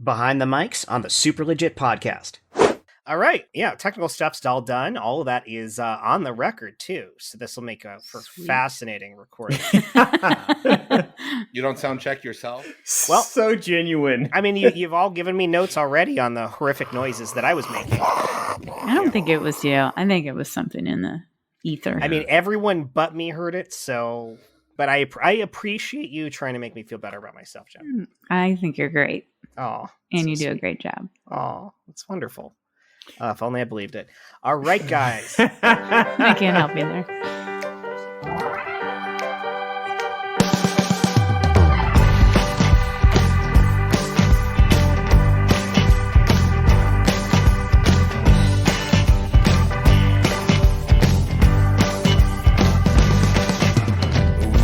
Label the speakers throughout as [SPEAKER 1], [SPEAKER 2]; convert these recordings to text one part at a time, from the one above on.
[SPEAKER 1] Behind the mics on the Super Legit podcast. All right. Yeah, technical stuff's all done. All of that is on the record, too. So this will make for fascinating recording.
[SPEAKER 2] You don't sound check yourself?
[SPEAKER 3] Well, so genuine.
[SPEAKER 1] I mean, you've all given me notes already on the horrific noises that I was making.
[SPEAKER 4] I don't think it was you. I think it was something in the ether.
[SPEAKER 1] I mean, everyone but me heard it, so... But I appreciate you trying to make me feel better about myself, Jen.
[SPEAKER 4] I think you're great.
[SPEAKER 1] Oh,
[SPEAKER 4] and you do a great job.
[SPEAKER 1] Oh, that's wonderful. If only I believed it. All right, guys.
[SPEAKER 4] I can't help you there.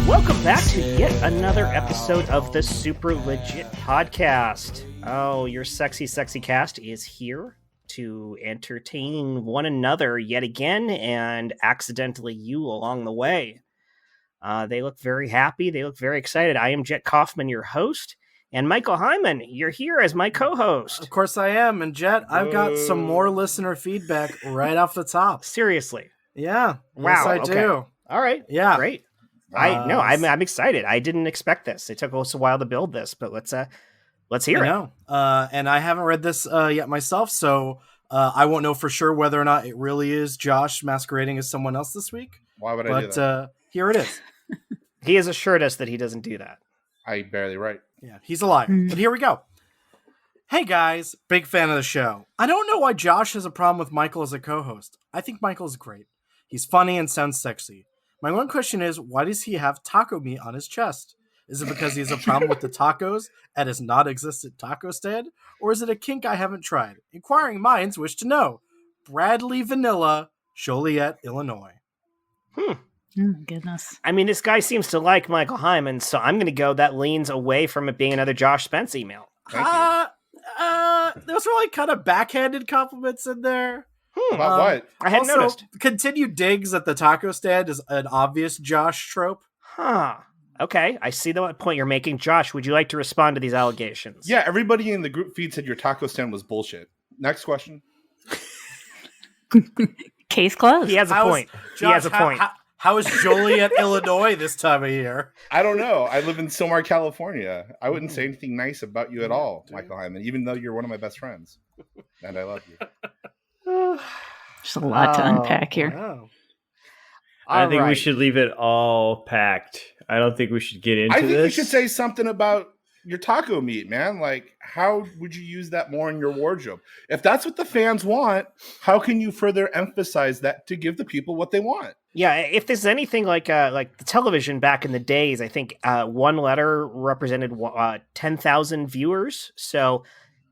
[SPEAKER 1] Welcome back to yet another episode of the Super Legit podcast. Oh, your sexy, sexy cast is here to entertain one another yet again, and accidentally you along the way. They look very happy. They look very excited. I am Jet Kaufman, your host, and Michael Heiman, you're here as my co-host.
[SPEAKER 5] Of course I am, and Jet, I've got some more listener feedback right off the top.
[SPEAKER 1] Seriously?
[SPEAKER 5] Yeah.
[SPEAKER 1] Wow.
[SPEAKER 5] Yes, I do.
[SPEAKER 1] All right.
[SPEAKER 5] Yeah.
[SPEAKER 1] Great. I'm excited. I didn't expect this. It took us a while to build this, but let's hear it.
[SPEAKER 5] And I haven't read this yet myself, so I won't know for sure whether or not it really is Josh masquerading as someone else this week.
[SPEAKER 2] Why would I do that?
[SPEAKER 5] Here it is.
[SPEAKER 1] He has assured us that he doesn't do that.
[SPEAKER 2] I barely write.
[SPEAKER 5] Yeah, he's a liar. But here we go. Hey guys, big fan of the show. I don't know why Josh has a problem with Michael as a co-host. I think Michael's great. He's funny and sounds sexy. My one question is, why does he have taco meat on his chest? Is it because he has a problem with the tacos at his not-existent taco stand? Or is it a kink I haven't tried? Inquiring minds wish to know. Bradley Vanilla, Joliet, Illinois.
[SPEAKER 4] Oh, my goodness.
[SPEAKER 1] I mean, this guy seems to like Michael Heiman, so I'm going to go that leans away from it being another Josh Spence email.
[SPEAKER 5] Those were like kind of backhanded compliments in there.
[SPEAKER 2] About what?
[SPEAKER 1] I hadn't noticed.
[SPEAKER 5] Continued digs at the taco stand is an obvious Josh trope.
[SPEAKER 1] Huh. Okay, I see the point you're making. Josh, would you like to respond to these allegations?
[SPEAKER 2] Yeah, everybody in the group feed said your taco stand was bullshit. Next question.
[SPEAKER 4] Case closed.
[SPEAKER 1] He has a point. He has a point.
[SPEAKER 5] How is Joliet, Illinois this time of year?
[SPEAKER 2] I don't know. I live in Silmar, California. I wouldn't say anything nice about you at all, Michael Heiman, even though you're one of my best friends. And I love you.
[SPEAKER 4] There's a lot to unpack here.
[SPEAKER 5] Wow.
[SPEAKER 3] I think we should leave it all packed. I don't think we should get into this.
[SPEAKER 2] I think you should say something about your taco meat, man. Like, how would you use that more in your wardrobe? If that's what the fans want, how can you further emphasize that to give the people what they want?
[SPEAKER 1] Yeah, if there's anything like the television back in the days, I think one letter represented 10,000 viewers. So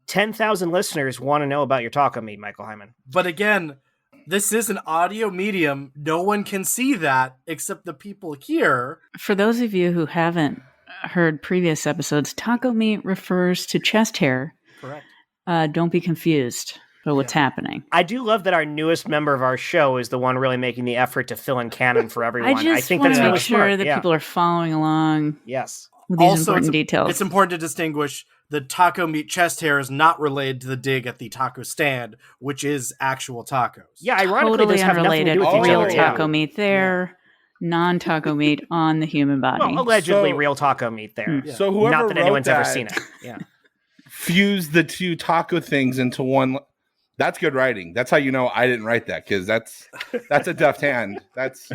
[SPEAKER 1] 10,000 listeners want to know about your taco meat, Michael Heiman.
[SPEAKER 5] But again, this is an audio medium. No one can see that except the people here.
[SPEAKER 4] For those of you who haven't heard previous episodes, taco meat refers to chest hair.
[SPEAKER 5] Correct.
[SPEAKER 4] Don't be confused by what's happening.
[SPEAKER 1] I do love that our newest member of our show is the one really making the effort to fill in canon for everyone.
[SPEAKER 4] I
[SPEAKER 1] think
[SPEAKER 4] want
[SPEAKER 1] that's
[SPEAKER 4] to make
[SPEAKER 1] really
[SPEAKER 4] sure
[SPEAKER 1] smart.
[SPEAKER 4] that people are following along.
[SPEAKER 1] Yes.
[SPEAKER 4] With these
[SPEAKER 5] Also,
[SPEAKER 4] important details.
[SPEAKER 5] It's important to distinguish the taco meat chest hair is not related to the dig at the taco stand, which is actual tacos.
[SPEAKER 1] Yeah, ironically,
[SPEAKER 4] totally
[SPEAKER 1] those have nothing to
[SPEAKER 4] unrelated.
[SPEAKER 1] do with each
[SPEAKER 4] Real
[SPEAKER 1] other.
[SPEAKER 4] taco meat there, non-taco meat on the human body.
[SPEAKER 1] Well, allegedly real taco meat there.
[SPEAKER 5] Yeah.
[SPEAKER 2] So whoever
[SPEAKER 1] Not that
[SPEAKER 2] wrote
[SPEAKER 1] anyone's ever
[SPEAKER 2] that
[SPEAKER 1] seen it. Yeah.
[SPEAKER 2] fused the two taco things into one. That's good writing. That's how you know I didn't write that, because that's a deft hand.
[SPEAKER 5] It's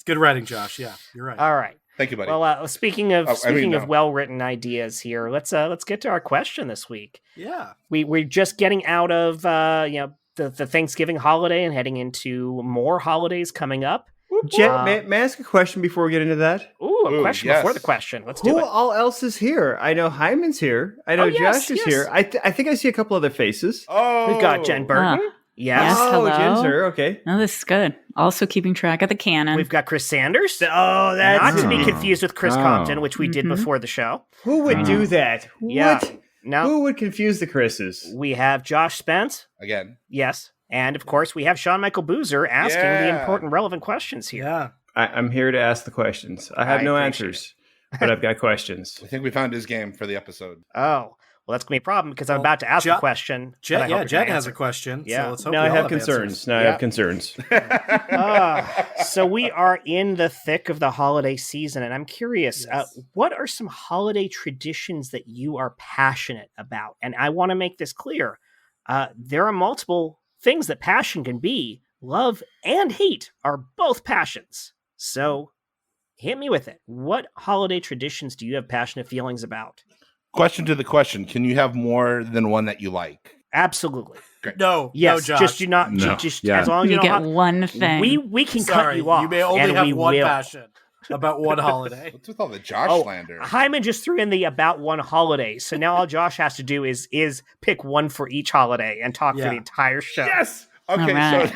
[SPEAKER 5] good writing, Josh. Yeah, you're right.
[SPEAKER 1] All right.
[SPEAKER 2] Thank you, buddy.
[SPEAKER 1] Well, speaking of
[SPEAKER 2] no.
[SPEAKER 1] well-written ideas here, let's get to our question this week.
[SPEAKER 5] Yeah.
[SPEAKER 1] We're just getting out of the Thanksgiving holiday and heading into more holidays coming up.
[SPEAKER 3] Jet, may I ask a question before we get into that?
[SPEAKER 1] A question
[SPEAKER 2] yes.
[SPEAKER 1] before the question. Let's do
[SPEAKER 3] Who
[SPEAKER 1] it.
[SPEAKER 3] all else is here? I know Hyman's here. I know
[SPEAKER 1] yes,
[SPEAKER 3] Josh is
[SPEAKER 1] yes.
[SPEAKER 3] here. I think I see a couple other faces.
[SPEAKER 2] Oh,
[SPEAKER 1] We've got Jen Burton. Yes.
[SPEAKER 4] Yes,
[SPEAKER 3] Oh,
[SPEAKER 4] hello.
[SPEAKER 3] Jen's here. Okay.
[SPEAKER 4] No, this is good. Also keeping track of the canon.
[SPEAKER 1] We've got Chris Sanders.
[SPEAKER 3] Oh,
[SPEAKER 1] Not to be confused with Chris Compton, which we did
[SPEAKER 4] Mhm.
[SPEAKER 1] before the show.
[SPEAKER 3] Who would do that?
[SPEAKER 1] Yeah.
[SPEAKER 3] What?
[SPEAKER 1] No.
[SPEAKER 3] Who would confuse the Chris's?
[SPEAKER 1] We have Josh Spence.
[SPEAKER 2] again.
[SPEAKER 1] Yes. And, of course, we have Sean Michael Boozer asking the
[SPEAKER 2] Yeah.
[SPEAKER 1] important, relevant questions here.
[SPEAKER 5] Yeah.
[SPEAKER 3] I'm here to ask the questions. I have
[SPEAKER 1] I
[SPEAKER 3] no
[SPEAKER 1] appreciate
[SPEAKER 3] answers, but I've got questions.
[SPEAKER 2] I think we found his game for the episode.
[SPEAKER 1] Oh. Well, Well, that's going to be a problem because I'm about to ask a question.
[SPEAKER 5] Jen has a question.
[SPEAKER 1] Yeah.
[SPEAKER 5] So let's hope
[SPEAKER 3] now
[SPEAKER 5] we
[SPEAKER 3] I
[SPEAKER 5] all
[SPEAKER 3] have concerns. Now I have concerns.
[SPEAKER 1] So we are in the thick of the holiday season, and I'm curious, what are some holiday traditions that you are passionate about? And I want to make this clear. There are multiple things that passion can be. Love and hate are both passions. So hit me with it. What holiday traditions do you have passionate feelings about?
[SPEAKER 2] Question to the question. Can you have more than one that you like?
[SPEAKER 1] Absolutely.
[SPEAKER 2] Great.
[SPEAKER 5] No.
[SPEAKER 1] Yes.
[SPEAKER 5] No, Josh.
[SPEAKER 1] Just do not.
[SPEAKER 3] No.
[SPEAKER 1] Just
[SPEAKER 3] Yeah.
[SPEAKER 1] as long as
[SPEAKER 4] You
[SPEAKER 1] you
[SPEAKER 4] get
[SPEAKER 1] don't
[SPEAKER 4] one thing.
[SPEAKER 1] we can cut you off.
[SPEAKER 5] You may only
[SPEAKER 1] and
[SPEAKER 5] have
[SPEAKER 1] we
[SPEAKER 5] one
[SPEAKER 1] will.
[SPEAKER 5] passion about one holiday.
[SPEAKER 2] What's with all the Josh slander?
[SPEAKER 1] Heiman just threw in the about one holiday. So now all Josh has to do is pick one for each holiday and talk for the entire show.
[SPEAKER 2] Yes. Okay.
[SPEAKER 4] All right.
[SPEAKER 2] So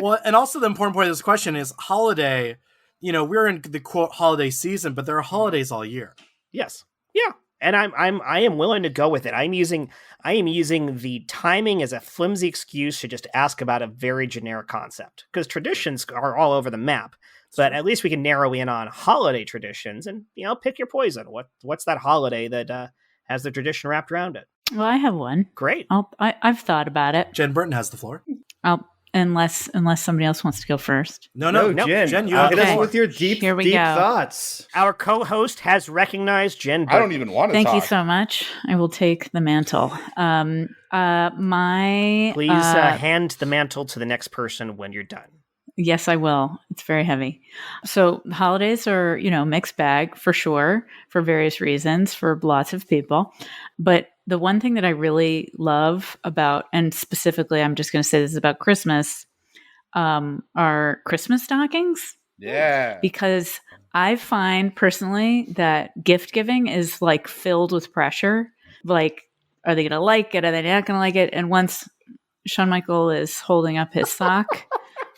[SPEAKER 5] Well, and also the important point of this question is holiday. You know, we're in the quote holiday season, but there are holidays all year.
[SPEAKER 1] Yes. Yeah. And I am willing to go with it. I am using the timing as a flimsy excuse to just ask about a very generic concept because traditions are all over the map. But at least we can narrow in on holiday traditions and, pick your poison. What's that holiday that has the tradition wrapped around it?
[SPEAKER 4] Well, I have one.
[SPEAKER 1] Great.
[SPEAKER 4] I've thought about it.
[SPEAKER 5] Jen Burton has the floor.
[SPEAKER 4] Unless somebody else wants to go first.
[SPEAKER 5] No,
[SPEAKER 3] Jen,
[SPEAKER 5] you have
[SPEAKER 3] hit
[SPEAKER 5] the
[SPEAKER 3] us
[SPEAKER 5] floor.
[SPEAKER 3] with your deep
[SPEAKER 4] Here we go.
[SPEAKER 3] thoughts.
[SPEAKER 1] Our co-host has recognized Jen Burton.
[SPEAKER 2] I don't even want to
[SPEAKER 4] Thank
[SPEAKER 2] talk.
[SPEAKER 4] you so much. I will take the mantle.
[SPEAKER 1] Please hand the mantle to the next person when you're done.
[SPEAKER 4] Yes, I will. It's very heavy. So holidays are, mixed bag for sure, for various reasons, for lots of people. But the one thing that I really love about, and specifically, I'm just going to say this about Christmas, are Christmas stockings.
[SPEAKER 2] Yeah.
[SPEAKER 4] Because I find personally that gift giving is like filled with pressure. Like, are they going to like it? Are they not going to like it? And once Shawn Michael is holding up his sock,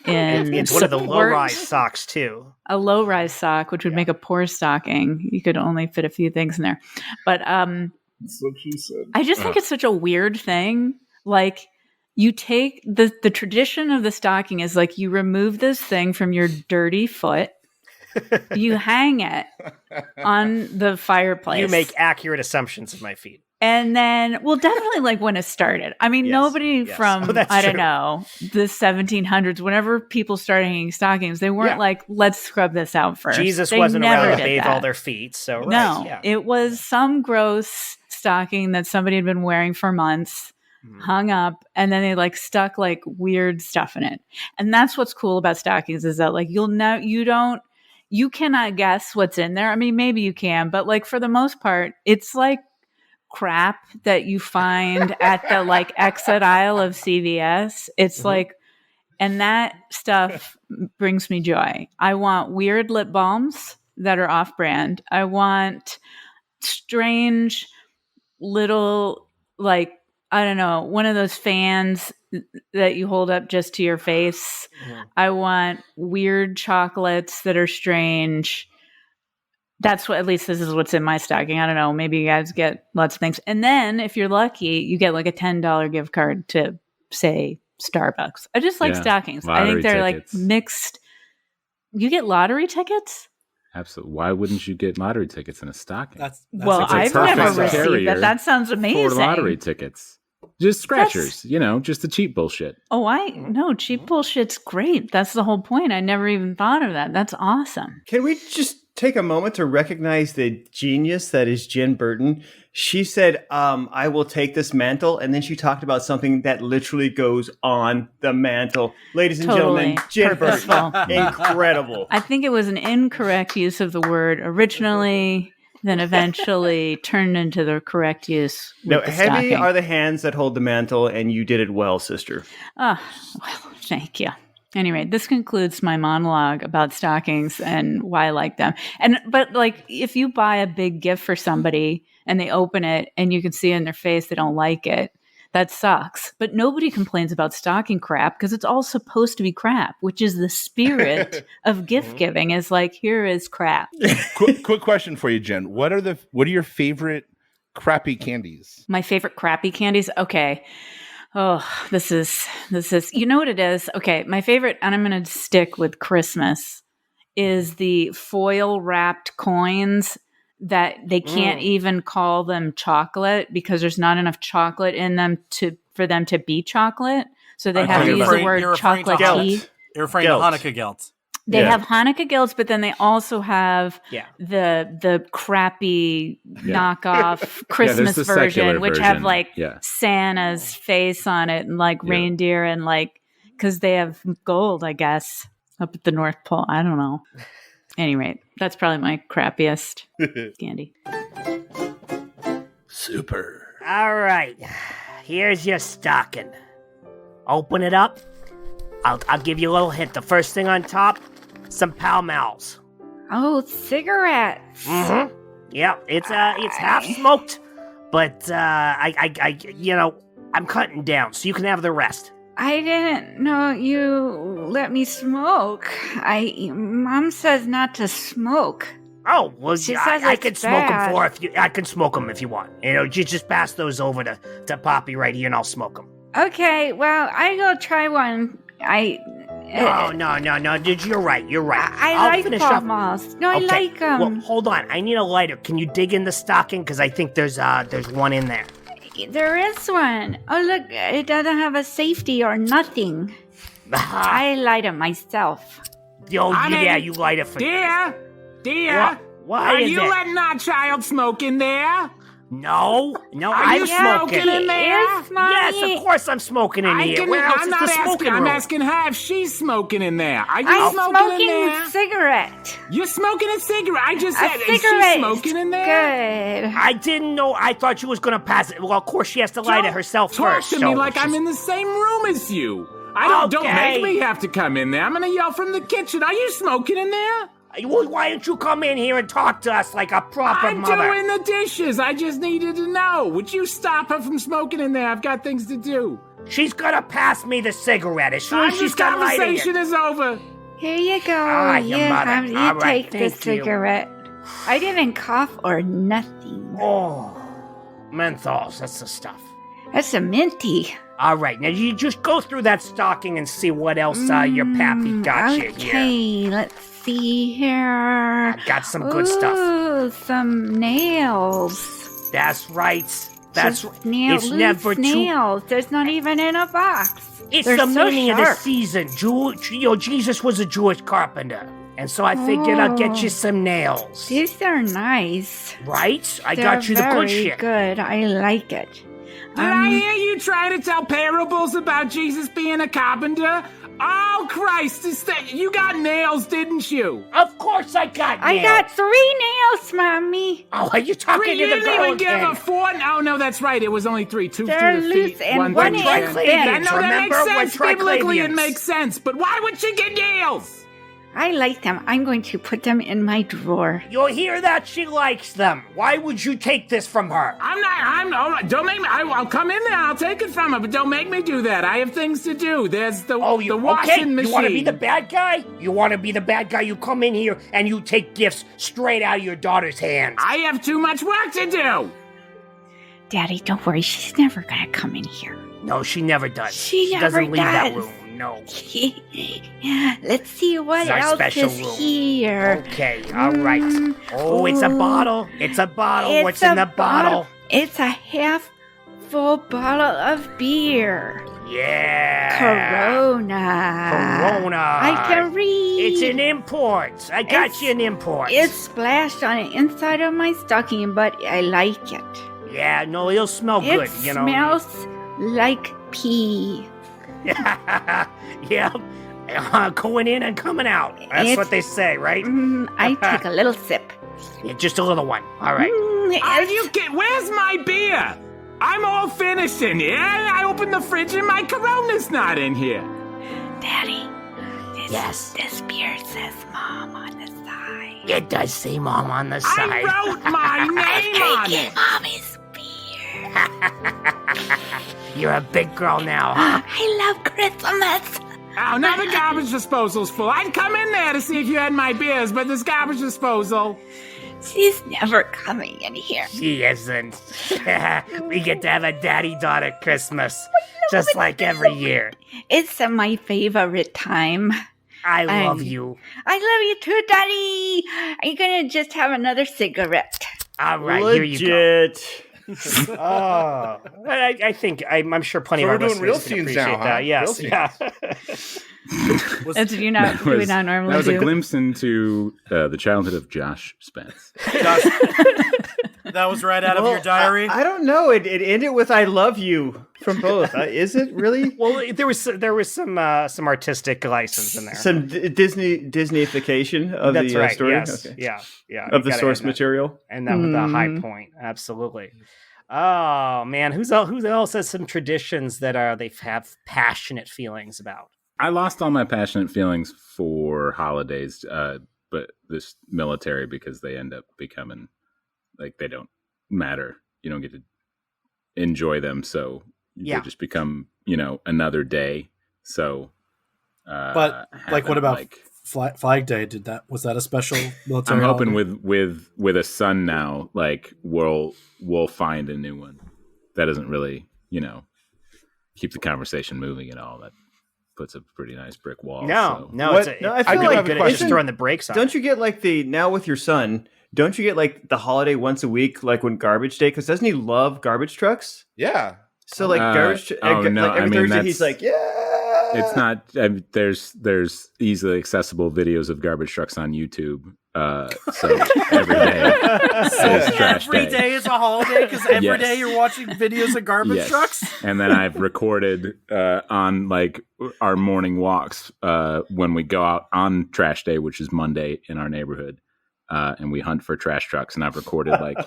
[SPEAKER 4] and
[SPEAKER 1] it's one of the low-rise socks too.
[SPEAKER 4] A low-rise sock, which would make a poor stocking. You could only fit a few things in there. But
[SPEAKER 2] That's what she said.
[SPEAKER 4] I just think it's such a weird thing. Like, you take the tradition of the stocking is like you remove this thing from your dirty foot, you hang it on the fireplace.
[SPEAKER 1] You make accurate assumptions of my feet.
[SPEAKER 4] And then, well, definitely like when it started. I mean, nobody from, I don't know, the 1700s, whenever people started hanging stockings, they weren't like, let's scrub this out first.
[SPEAKER 1] Jesus
[SPEAKER 4] they
[SPEAKER 1] wasn't around to
[SPEAKER 4] did
[SPEAKER 1] bathe
[SPEAKER 4] that.
[SPEAKER 1] all their feet. So,
[SPEAKER 4] No, it was some gross stocking that somebody had been wearing for months, hung up, and then they like stuck like weird stuff in it. And that's what's cool about stockings is that like you cannot guess what's in there. I mean, maybe you can, but like for the most part, it's like crap that you find at the like exit aisle of CVS. It's like, and that stuff brings me joy. I want weird lip balms that are off brand. I want strange little, like, I don't know, one of those fans that you hold up just to your face. I want weird chocolates that are strange. That's what, at least this is what's in my stocking. I don't know. Maybe you guys get lots of things. And then if you're lucky, you get like a $10 gift card to, say, Starbucks. I just like stockings. I think they're tickets. Like mixed. You get lottery tickets?
[SPEAKER 6] Absolutely. Why wouldn't you get lottery tickets in a stocking?
[SPEAKER 5] That's
[SPEAKER 4] I've never received that. That sounds amazing.
[SPEAKER 6] For lottery tickets. Just scratchers, just the cheap bullshit.
[SPEAKER 4] No, cheap bullshit's great. That's the whole point. I never even thought of that. That's awesome.
[SPEAKER 3] Can we just take a moment to recognize the genius that is Jen Burton? She said, I will take this mantle. And then she talked about something that literally goes on the mantle. Ladies and gentlemen, Jen Burton. Incredible.
[SPEAKER 4] I think it was an incorrect use of the word originally, then eventually turned into the correct use.
[SPEAKER 3] No, heavy are the hands that hold the mantle, and you did it well, sister.
[SPEAKER 4] Well, thank you. Anyway, this concludes my monologue about stockings and why I like them. But like, if you buy a big gift for somebody and they open it and you can see in their face they don't like it, that sucks. But nobody complains about stocking crap because it's all supposed to be crap, which is the spirit of gift giving. Is like, here is crap.
[SPEAKER 2] Quick question for you, Jen. What are your favorite crappy candies?
[SPEAKER 4] My favorite crappy candies? Okay. Oh, this is, you know what it is? Okay. My favorite, and I'm going to stick with Christmas, is the foil wrapped coins that they can't even call them chocolate because there's not enough chocolate in them for them to be chocolate. So they have to use the word chocolate tea.
[SPEAKER 5] You're referring to Hanukkah guilt.
[SPEAKER 4] They have Hanukkah guilts, but then they also have the crappy knockoff Christmas version, which have like Santa's face on it and like reindeer and like, because they have gold, I guess, up at the North Pole. I don't know. Anyway, that's probably my crappiest candy.
[SPEAKER 2] Super.
[SPEAKER 1] All right. Here's your stocking. Open it up. I'll give you a little hint. The first thing on top, some Pall Malls.
[SPEAKER 4] Oh, cigarettes.
[SPEAKER 1] Mm-hmm. Yeah, it's half smoked, but I'm cutting down, so you can have the rest.
[SPEAKER 4] I didn't know you let me smoke. Mom says not to smoke.
[SPEAKER 1] Oh, well,
[SPEAKER 4] she says
[SPEAKER 1] I can smoke them I can smoke them if you want. You just pass those over to Poppy right here, and I'll smoke them.
[SPEAKER 4] Okay, well, I go try one.
[SPEAKER 1] No. Dude, you're right.
[SPEAKER 4] I like Pall Malls. No,
[SPEAKER 1] okay.
[SPEAKER 4] I like them.
[SPEAKER 1] Well, hold on. I need a lighter. Can you dig in the stocking? Because I think there's one in there.
[SPEAKER 4] There is one. Oh, look, it doesn't have a safety or nothing. I light it myself.
[SPEAKER 1] Oh, yeah, you light it for
[SPEAKER 7] Dear,
[SPEAKER 1] what
[SPEAKER 7] are
[SPEAKER 1] is
[SPEAKER 7] you
[SPEAKER 1] it?
[SPEAKER 7] letting our child smoke in there?
[SPEAKER 1] No,
[SPEAKER 7] Are
[SPEAKER 1] I'm
[SPEAKER 7] you
[SPEAKER 1] smoking.
[SPEAKER 7] in there?
[SPEAKER 4] Yes, Mommy.
[SPEAKER 1] Yes, of course I'm smoking in here. Where else
[SPEAKER 7] I'm
[SPEAKER 1] is
[SPEAKER 7] not
[SPEAKER 1] the
[SPEAKER 7] asking.
[SPEAKER 1] smoking
[SPEAKER 7] I'm
[SPEAKER 1] room?
[SPEAKER 7] asking her if she's smoking in there. Are you
[SPEAKER 4] I'm
[SPEAKER 7] smoking in there?
[SPEAKER 4] a cigarette.
[SPEAKER 7] You're smoking a cigarette. I just
[SPEAKER 4] A
[SPEAKER 7] said, is
[SPEAKER 4] cigarette.
[SPEAKER 7] she smoking in there?
[SPEAKER 4] Good.
[SPEAKER 1] I didn't know. I thought she was going to pass it. Well, of course she has to light it herself
[SPEAKER 7] Talk
[SPEAKER 1] first.
[SPEAKER 7] to me like I'm in the same room as you. Don't make me have to come in there. I'm going to yell from the kitchen. Are you smoking in there?
[SPEAKER 1] Well, why don't you come in here and talk to us like a proper
[SPEAKER 7] I'm
[SPEAKER 1] mother?
[SPEAKER 7] doing the dishes. I just needed to know. Would you stop her from smoking in there? I've got things to do.
[SPEAKER 1] She's going to pass me the cigarette as soon as she's
[SPEAKER 7] This
[SPEAKER 1] done lighting it.
[SPEAKER 7] conversation is over.
[SPEAKER 4] Here you go.
[SPEAKER 1] Your mother.
[SPEAKER 4] You
[SPEAKER 1] All right,
[SPEAKER 4] take the
[SPEAKER 1] thank you.
[SPEAKER 4] cigarette. I didn't cough or nothing.
[SPEAKER 1] Oh, menthols, that's the stuff.
[SPEAKER 4] That's a minty.
[SPEAKER 1] All right, now you just go through that stocking and see what else your pappy got you here.
[SPEAKER 4] Okay, let's see here.
[SPEAKER 1] I got some good stuff.
[SPEAKER 4] Ooh, some nails.
[SPEAKER 1] That's right. That's
[SPEAKER 4] Just nails.
[SPEAKER 1] it's
[SPEAKER 4] Loose
[SPEAKER 1] never too.
[SPEAKER 4] nails. There's not even in a box.
[SPEAKER 1] It's
[SPEAKER 4] They're
[SPEAKER 1] the
[SPEAKER 4] so
[SPEAKER 1] meaning of the
[SPEAKER 4] sharp.
[SPEAKER 1] season. Jesus was a Jewish carpenter, and so I figured I'll get you some nails.
[SPEAKER 4] These are nice.
[SPEAKER 1] Right? I
[SPEAKER 4] They're
[SPEAKER 1] got you the good
[SPEAKER 4] very
[SPEAKER 1] shit.
[SPEAKER 4] good. I like it.
[SPEAKER 7] Did I hear you trying to tell parables about Jesus being a carpenter? Oh, Christ. You got nails, didn't you?
[SPEAKER 1] Of course I got nails.
[SPEAKER 4] I got 3 nails, Mommy.
[SPEAKER 1] Oh, are you talking
[SPEAKER 7] You
[SPEAKER 1] to the
[SPEAKER 7] didn't
[SPEAKER 1] girl
[SPEAKER 7] even give
[SPEAKER 1] again?
[SPEAKER 7] a 4. Oh, no, that's right. It was only 3. 2
[SPEAKER 4] They're
[SPEAKER 7] through the feet.
[SPEAKER 4] loose and one
[SPEAKER 7] through
[SPEAKER 4] is
[SPEAKER 7] the hand.
[SPEAKER 1] triclinians.
[SPEAKER 7] Yeah, no, that
[SPEAKER 1] Remember?
[SPEAKER 7] makes
[SPEAKER 1] We're
[SPEAKER 7] sense. Biblically, it
[SPEAKER 1] triclinians.
[SPEAKER 7] makes sense. But why would she get nails?
[SPEAKER 4] I like them. I'm going to put them in my drawer.
[SPEAKER 1] You'll hear that she likes them. Why would you take this from her?
[SPEAKER 7] Don't make me. I'll come in there. I'll take it from her, but don't make me do that. I have things to do. There's the washing machine.
[SPEAKER 1] You want to be the bad guy? You come in here and you take gifts straight out of your daughter's hands.
[SPEAKER 7] I have too much work to do.
[SPEAKER 4] Daddy, don't worry. She's never going to come in here.
[SPEAKER 1] No, she never does.
[SPEAKER 4] She never
[SPEAKER 1] doesn't leave that
[SPEAKER 4] does.
[SPEAKER 1] room. No.
[SPEAKER 4] Let's see what
[SPEAKER 1] It's our
[SPEAKER 4] else
[SPEAKER 1] special
[SPEAKER 4] is
[SPEAKER 1] room.
[SPEAKER 4] here.
[SPEAKER 1] Okay, all right. Oh, it's a bottle. It's a bottle. What's in the bottle?
[SPEAKER 4] It's a half full bottle of beer.
[SPEAKER 1] Yeah.
[SPEAKER 4] Corona. I can read.
[SPEAKER 1] It's an import. I got you an import.
[SPEAKER 4] It's splashed on the inside of my stocking, but I like it.
[SPEAKER 1] Yeah, no, it'll smell
[SPEAKER 4] It
[SPEAKER 1] good, you know.
[SPEAKER 4] smells like pee.
[SPEAKER 1] Yeah. Going in and coming out. That's what they say, right?
[SPEAKER 4] I take a little sip.
[SPEAKER 1] Yeah, just a little one. All right.
[SPEAKER 7] Are you kidding? Where's my beer? I'm all finished in here. I opened the fridge and my Corona's not in here.
[SPEAKER 4] Daddy,
[SPEAKER 1] Yes.
[SPEAKER 4] this beer says Mom on the side.
[SPEAKER 1] It does say Mom on the side.
[SPEAKER 7] I wrote my name on it.
[SPEAKER 4] Mommy's beer.
[SPEAKER 1] You're a big girl now, huh?
[SPEAKER 4] I love Christmas.
[SPEAKER 7] Oh, now the garbage disposal's full. I'd come in there to see if you had my beers, but this garbage disposal.
[SPEAKER 4] She's never coming in here.
[SPEAKER 1] She isn't. We get to have a daddy-daughter Christmas, just like every year.
[SPEAKER 4] It's my favorite time.
[SPEAKER 1] I love you.
[SPEAKER 8] I love you too, Daddy. Are you gonna just have another cigarette?
[SPEAKER 1] All right, here you go.
[SPEAKER 3] Legit.
[SPEAKER 1] I think I'm sure plenty
[SPEAKER 2] So
[SPEAKER 1] of our
[SPEAKER 2] we're doing real
[SPEAKER 1] listeners can
[SPEAKER 2] scenes
[SPEAKER 1] appreciate
[SPEAKER 2] now,
[SPEAKER 1] that.
[SPEAKER 2] huh?
[SPEAKER 1] Yes,
[SPEAKER 2] Real
[SPEAKER 1] yeah.
[SPEAKER 4] That's do we not normally
[SPEAKER 6] That was
[SPEAKER 4] do.
[SPEAKER 6] a glimpse into the childhood of Josh Spence.
[SPEAKER 5] Josh, that was right out of your diary.
[SPEAKER 3] I don't know. It ended with "I love you" from both. Is it really?
[SPEAKER 1] Well, there was some artistic license in there.
[SPEAKER 3] Some Disneyification of
[SPEAKER 1] That's
[SPEAKER 3] the
[SPEAKER 1] right.
[SPEAKER 3] story.
[SPEAKER 1] Yes.
[SPEAKER 3] Okay.
[SPEAKER 1] Yeah.
[SPEAKER 3] Of the
[SPEAKER 1] You gotta
[SPEAKER 3] source
[SPEAKER 1] end that.
[SPEAKER 3] material.
[SPEAKER 1] And that was the high point. Absolutely. Oh man, who else has some traditions that they have passionate feelings about?
[SPEAKER 6] I lost all my passionate feelings for holidays, but this military, because they end up becoming like they don't matter. You don't get to enjoy them, so
[SPEAKER 1] Yeah.
[SPEAKER 6] they just become another day. So,
[SPEAKER 5] But like, what about Flag Day? Was that a special military?
[SPEAKER 6] I'm hoping
[SPEAKER 5] holiday?
[SPEAKER 6] with a son now, like we'll find a new one that doesn't really keep the conversation moving at all. That puts a pretty nice brick wall.
[SPEAKER 1] No,
[SPEAKER 2] What-
[SPEAKER 1] no,
[SPEAKER 3] I
[SPEAKER 1] I
[SPEAKER 3] feel
[SPEAKER 1] feel
[SPEAKER 3] like
[SPEAKER 1] like good at just
[SPEAKER 3] isn't-
[SPEAKER 1] throwing the brakes on.
[SPEAKER 3] Don't
[SPEAKER 1] it.
[SPEAKER 3] you get like now with your son? Don't you get like the holiday once a week, like when garbage day? Because doesn't he love garbage trucks?
[SPEAKER 2] Yeah.
[SPEAKER 3] So like garbage,
[SPEAKER 6] oh, no,
[SPEAKER 3] like every
[SPEAKER 6] I mean,
[SPEAKER 3] Thursday
[SPEAKER 6] that's-
[SPEAKER 3] he's like, yeah.
[SPEAKER 6] It's not. There's easily accessible videos of garbage trucks on YouTube. So every day is trash
[SPEAKER 5] Every
[SPEAKER 6] day.
[SPEAKER 5] day is a holiday because every
[SPEAKER 6] Yes.
[SPEAKER 5] day you're watching videos of garbage
[SPEAKER 6] Yes.
[SPEAKER 5] trucks.
[SPEAKER 6] And then I've recorded on like our morning walks when we go out on trash day, which is Monday in our neighborhood, and we hunt for trash trucks. And I've recorded like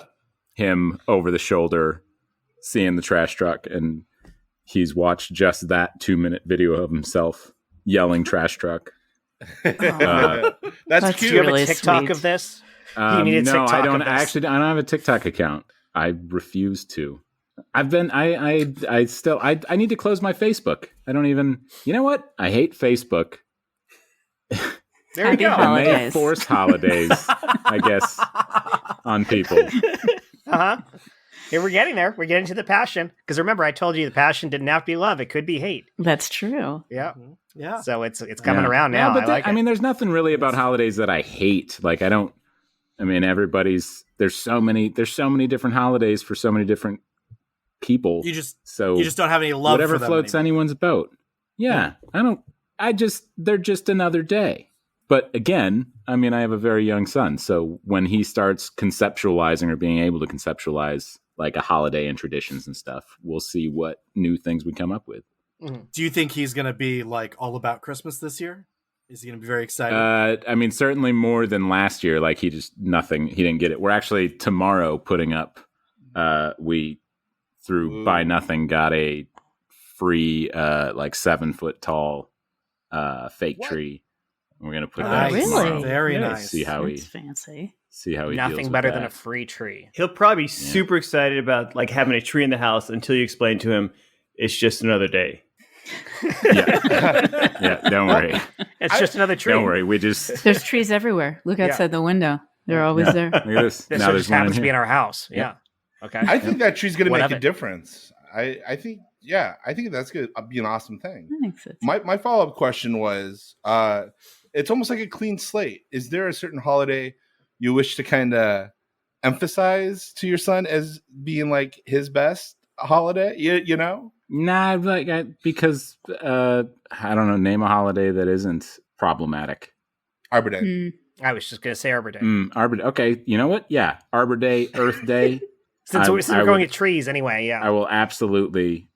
[SPEAKER 6] him over the shoulder seeing the trash truck, and he's watched just that 2-minute video of himself yelling trash truck.
[SPEAKER 2] That's
[SPEAKER 4] That's
[SPEAKER 2] cute.
[SPEAKER 1] Do you have
[SPEAKER 4] really
[SPEAKER 1] a TikTok
[SPEAKER 4] sweet.
[SPEAKER 1] of this? You need a
[SPEAKER 6] No,
[SPEAKER 1] TikTok
[SPEAKER 6] I don't.
[SPEAKER 1] of this.
[SPEAKER 6] Actually, I don't have a TikTok account. I refuse to. I've been. I still. I need to close my Facebook. I don't even. You know what? I hate Facebook.
[SPEAKER 1] There you
[SPEAKER 4] Happy
[SPEAKER 1] go.
[SPEAKER 6] And they
[SPEAKER 4] Holidays.
[SPEAKER 6] force holidays, I guess, on people.
[SPEAKER 1] Uh-huh. Here we're getting there. We're getting to the passion. Because remember, I told you the passion didn't have to be love. It could be hate.
[SPEAKER 4] That's true.
[SPEAKER 1] Yeah.
[SPEAKER 5] Yeah.
[SPEAKER 1] So it's coming around
[SPEAKER 6] Yeah,
[SPEAKER 1] now.
[SPEAKER 6] but
[SPEAKER 1] I like
[SPEAKER 6] I
[SPEAKER 1] it.
[SPEAKER 6] mean, there's nothing really about holidays that I hate. Like, I don't. I mean, there's so many different holidays for so many different people.
[SPEAKER 5] You just
[SPEAKER 6] so
[SPEAKER 5] don't have any love
[SPEAKER 6] whatever
[SPEAKER 5] for them
[SPEAKER 6] floats
[SPEAKER 5] anymore.
[SPEAKER 6] anyone's boat. Yeah, they're just another day. But again, I mean, I have a very young son, so when he starts conceptualizing or being able to conceptualize like a holiday and traditions and stuff, we'll see what new things we come up with.
[SPEAKER 5] Do you think he's going to be like all about Christmas this year? Is he going to be very excited?
[SPEAKER 6] I mean, certainly more than last year. Like he didn't get it. We're actually tomorrow putting up, we through Buy Nothing got a free, like 7-foot tall, fake tree. We're going to put that up
[SPEAKER 5] Nice.
[SPEAKER 6] tomorrow.
[SPEAKER 4] Really?
[SPEAKER 5] Very
[SPEAKER 6] Yeah,
[SPEAKER 5] nice.
[SPEAKER 6] See how
[SPEAKER 4] That's fancy.
[SPEAKER 6] he deals
[SPEAKER 1] Nothing
[SPEAKER 6] with
[SPEAKER 1] better
[SPEAKER 6] that.
[SPEAKER 1] than a free tree.
[SPEAKER 3] He'll probably be super excited about like having a tree in the house until you explain to him it's just another day.
[SPEAKER 6] Yeah, don't worry.
[SPEAKER 1] It's just another tree.
[SPEAKER 6] Don't worry. We just
[SPEAKER 4] There's trees everywhere. Look
[SPEAKER 1] Yeah.
[SPEAKER 4] outside the window. They're always there.
[SPEAKER 6] look at this.
[SPEAKER 1] This
[SPEAKER 6] Now
[SPEAKER 1] one
[SPEAKER 6] there's
[SPEAKER 1] just
[SPEAKER 6] one in
[SPEAKER 1] happens to be
[SPEAKER 6] here.
[SPEAKER 1] in our house. Yeah. Okay.
[SPEAKER 2] I think that tree's going to
[SPEAKER 1] What
[SPEAKER 2] make
[SPEAKER 1] of
[SPEAKER 2] a
[SPEAKER 1] it?
[SPEAKER 2] difference. I think that's going to be an awesome thing.
[SPEAKER 4] That makes sense.
[SPEAKER 2] My follow-up question was, it's almost like a clean slate. Is there a certain holiday you wish to kind of emphasize to your son as being like his best holiday? You know?
[SPEAKER 6] Nah, because I don't know. Name a holiday that isn't problematic.
[SPEAKER 2] Arbor Day.
[SPEAKER 4] Hmm.
[SPEAKER 1] I was just going to say Arbor Day.
[SPEAKER 6] Arbor. Okay, you know what? Yeah, Arbor Day, Earth Day.
[SPEAKER 1] Since we're
[SPEAKER 6] I
[SPEAKER 1] going
[SPEAKER 6] would-
[SPEAKER 1] at trees anyway, yeah.
[SPEAKER 6] I will absolutely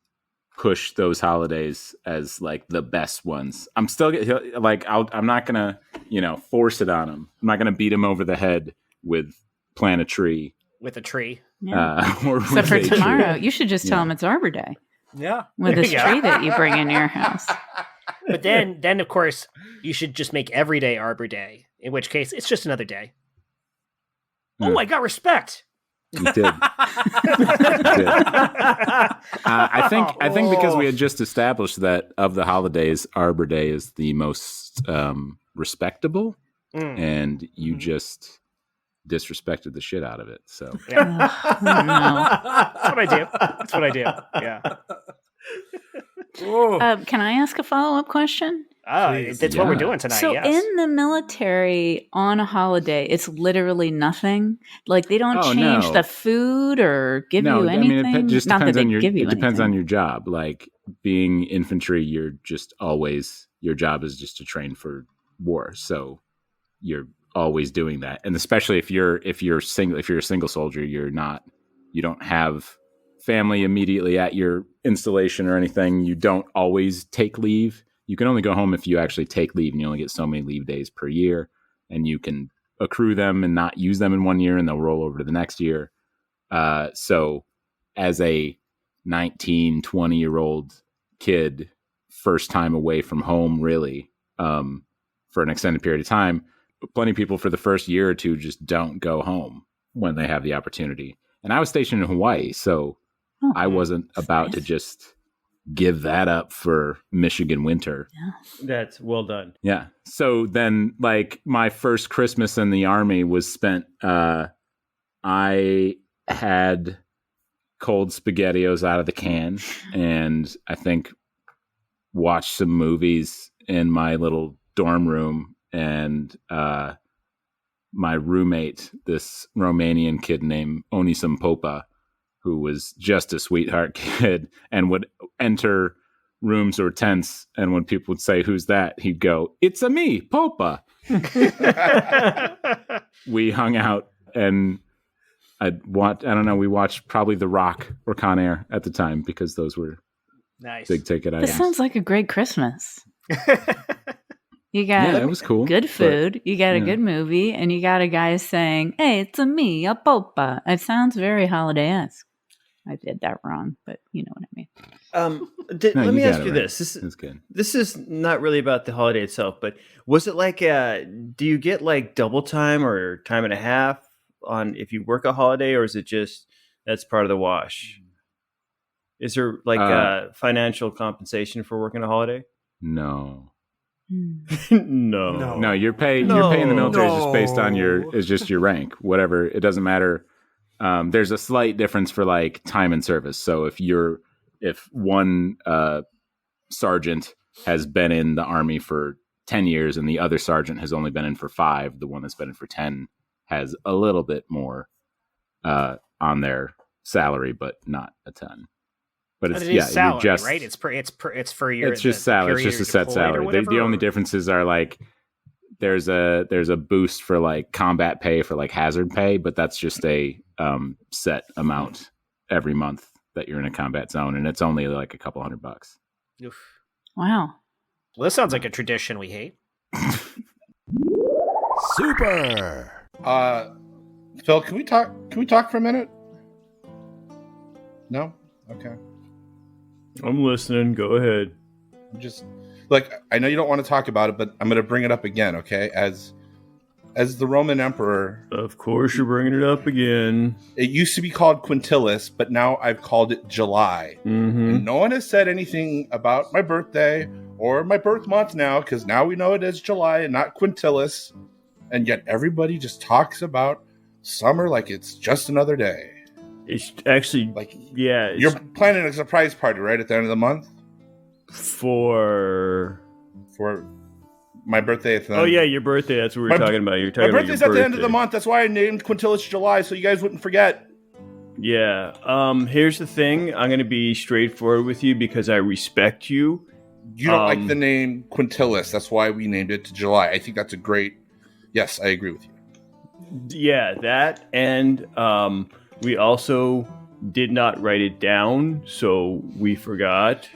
[SPEAKER 6] push those holidays as like the best ones. I'm still like I'm not gonna force it on him. I'm not gonna beat him over the head with plant a tree.
[SPEAKER 1] With a tree.
[SPEAKER 4] Yeah.
[SPEAKER 6] Or
[SPEAKER 4] Except
[SPEAKER 6] with
[SPEAKER 4] for
[SPEAKER 6] a tree.
[SPEAKER 4] tomorrow. You should just tell
[SPEAKER 6] Yeah.
[SPEAKER 4] him it's Arbor Day
[SPEAKER 5] Yeah.
[SPEAKER 4] with this
[SPEAKER 1] Yeah.
[SPEAKER 4] tree that you bring into your house.
[SPEAKER 1] But then of course, you should just make every day Arbor Day. In which case, it's just another day.
[SPEAKER 6] Hmm.
[SPEAKER 1] Oh, I got respect.
[SPEAKER 6] You did. I think because we had just established that of the holidays, Arbor Day is the most respectable,
[SPEAKER 1] Mm.
[SPEAKER 6] and you just disrespected the shit out of it. So
[SPEAKER 4] Oh, no.
[SPEAKER 1] That's what I do. That's what I do. Yeah.
[SPEAKER 5] Oh.
[SPEAKER 4] Can I ask a follow-up question?
[SPEAKER 1] That's what we're doing tonight.
[SPEAKER 4] So
[SPEAKER 1] yes.
[SPEAKER 4] in the military on a holiday, it's literally nothing. Like they don't change the food or give you anything.
[SPEAKER 6] I mean, it just
[SPEAKER 4] Not
[SPEAKER 6] depends
[SPEAKER 4] that
[SPEAKER 6] on
[SPEAKER 4] they
[SPEAKER 6] your.
[SPEAKER 4] give you
[SPEAKER 6] It depends
[SPEAKER 4] anything.
[SPEAKER 6] on your job. Like being infantry, you're just always your job is just to train for war. So you're always doing that, and especially if you're a single soldier, you don't have family immediately at your installation or anything. You don't always take leave. You can only go home if you actually take leave, and you only get so many leave days per year, and you can accrue them and not use them in 1 year, and they'll roll over to the next year. So as a 19, 20-year-old kid, first time away from home, really, for an extended period of time, plenty of people for the first year or two just don't go home when they have the opportunity. And I was stationed in Hawaii, so I wasn't about to just give that up for Michigan winter.
[SPEAKER 4] Yeah.
[SPEAKER 3] That's well done.
[SPEAKER 6] Yeah. So then, like, my first Christmas in the Army was spent, I had cold SpaghettiOs out of the can, and I think watched some movies in my little dorm room, and my roommate, this Romanian kid named Onisam Popa, who was just a sweetheart kid and would enter rooms or tents, and when people would say, "Who's that?" he'd go, "It's a me, Popa." We hung out, and we watched probably The Rock or Con Air at the time, because those were
[SPEAKER 1] Nice.
[SPEAKER 6] big ticket items.
[SPEAKER 4] This sounds like a great Christmas. You got
[SPEAKER 6] it was cool.
[SPEAKER 4] good food, you got a
[SPEAKER 6] yeah.
[SPEAKER 4] good movie, and you got a guy saying, "Hey, it's a me, a Popa." It sounds very holiday-esque. I did that wrong, but you know what I mean.
[SPEAKER 3] Let me ask you
[SPEAKER 6] right.
[SPEAKER 3] this.
[SPEAKER 6] That's good.
[SPEAKER 3] This is not really about the holiday itself, but was it like, do you get like double time or time and a half on if you work a holiday, or is it just that's part of the wash? Is there like financial compensation for working a holiday?
[SPEAKER 6] No.
[SPEAKER 3] No.
[SPEAKER 6] Your pay in the military is just based on your rank, whatever. It doesn't matter. There's a slight difference for like time and service. So if one sergeant has been in the Army for 10 years and the other sergeant has only been in for 5, the one that's been in for 10 has a little bit more on their salary, but not a ton. But it's
[SPEAKER 1] salary,
[SPEAKER 6] just
[SPEAKER 1] right? It's for your.
[SPEAKER 6] It's just salary. It's just a set salary. The only differences are like there's a boost for like combat pay for like hazard pay, but that's just a set amount every month that you're in a combat zone, and it's only like a couple $100.
[SPEAKER 1] Oof.
[SPEAKER 4] Wow.
[SPEAKER 1] Well, this sounds like a tradition we hate.
[SPEAKER 2] Super. Phil, can we talk for a minute? No? Okay.
[SPEAKER 3] I'm listening. Go ahead.
[SPEAKER 2] Just like, I know you don't want to talk about it, but I'm going to bring it up again, okay? As the Roman emperor.
[SPEAKER 3] Of course you're bringing it up again.
[SPEAKER 2] It used to be called Quintilis, but now I've called it July.
[SPEAKER 3] Mm-hmm.
[SPEAKER 2] And no one has said anything about my birthday or my birth month now, because now we know it is July and not Quintilis. And yet everybody just talks about summer like it's just another day.
[SPEAKER 3] It's actually
[SPEAKER 2] Like,
[SPEAKER 3] yeah.
[SPEAKER 2] you're planning a surprise party, right, at the end of the month?
[SPEAKER 3] For
[SPEAKER 2] my birthday. At the
[SPEAKER 3] oh yeah, your birthday. That's what we're talking about. You're talking
[SPEAKER 2] my
[SPEAKER 3] about your
[SPEAKER 2] birthday's at the end of
[SPEAKER 3] birthday.
[SPEAKER 2] the month. That's why I named Quintilis July, so you guys wouldn't forget.
[SPEAKER 3] Yeah. Here's the thing. I'm going to be straightforward with you because I respect you.
[SPEAKER 2] You don't like the name Quintilis. That's why we named it to July. I think that's a great. Yes, I agree with you.
[SPEAKER 3] Yeah, that, and we also did not write it down, so we forgot.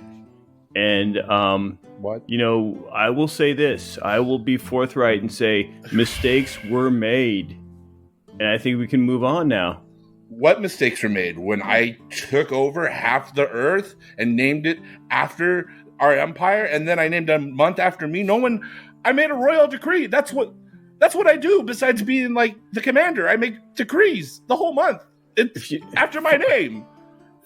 [SPEAKER 3] And
[SPEAKER 2] What?
[SPEAKER 3] you know, I will say this. I will be forthright and say mistakes were made, and I think we can move on now.
[SPEAKER 2] What mistakes were made when I took over half the Earth and named it after our empire, and then I named a month after me? I made a royal decree. That's what I do. Besides being like the commander, I make decrees the whole month. It's after my name.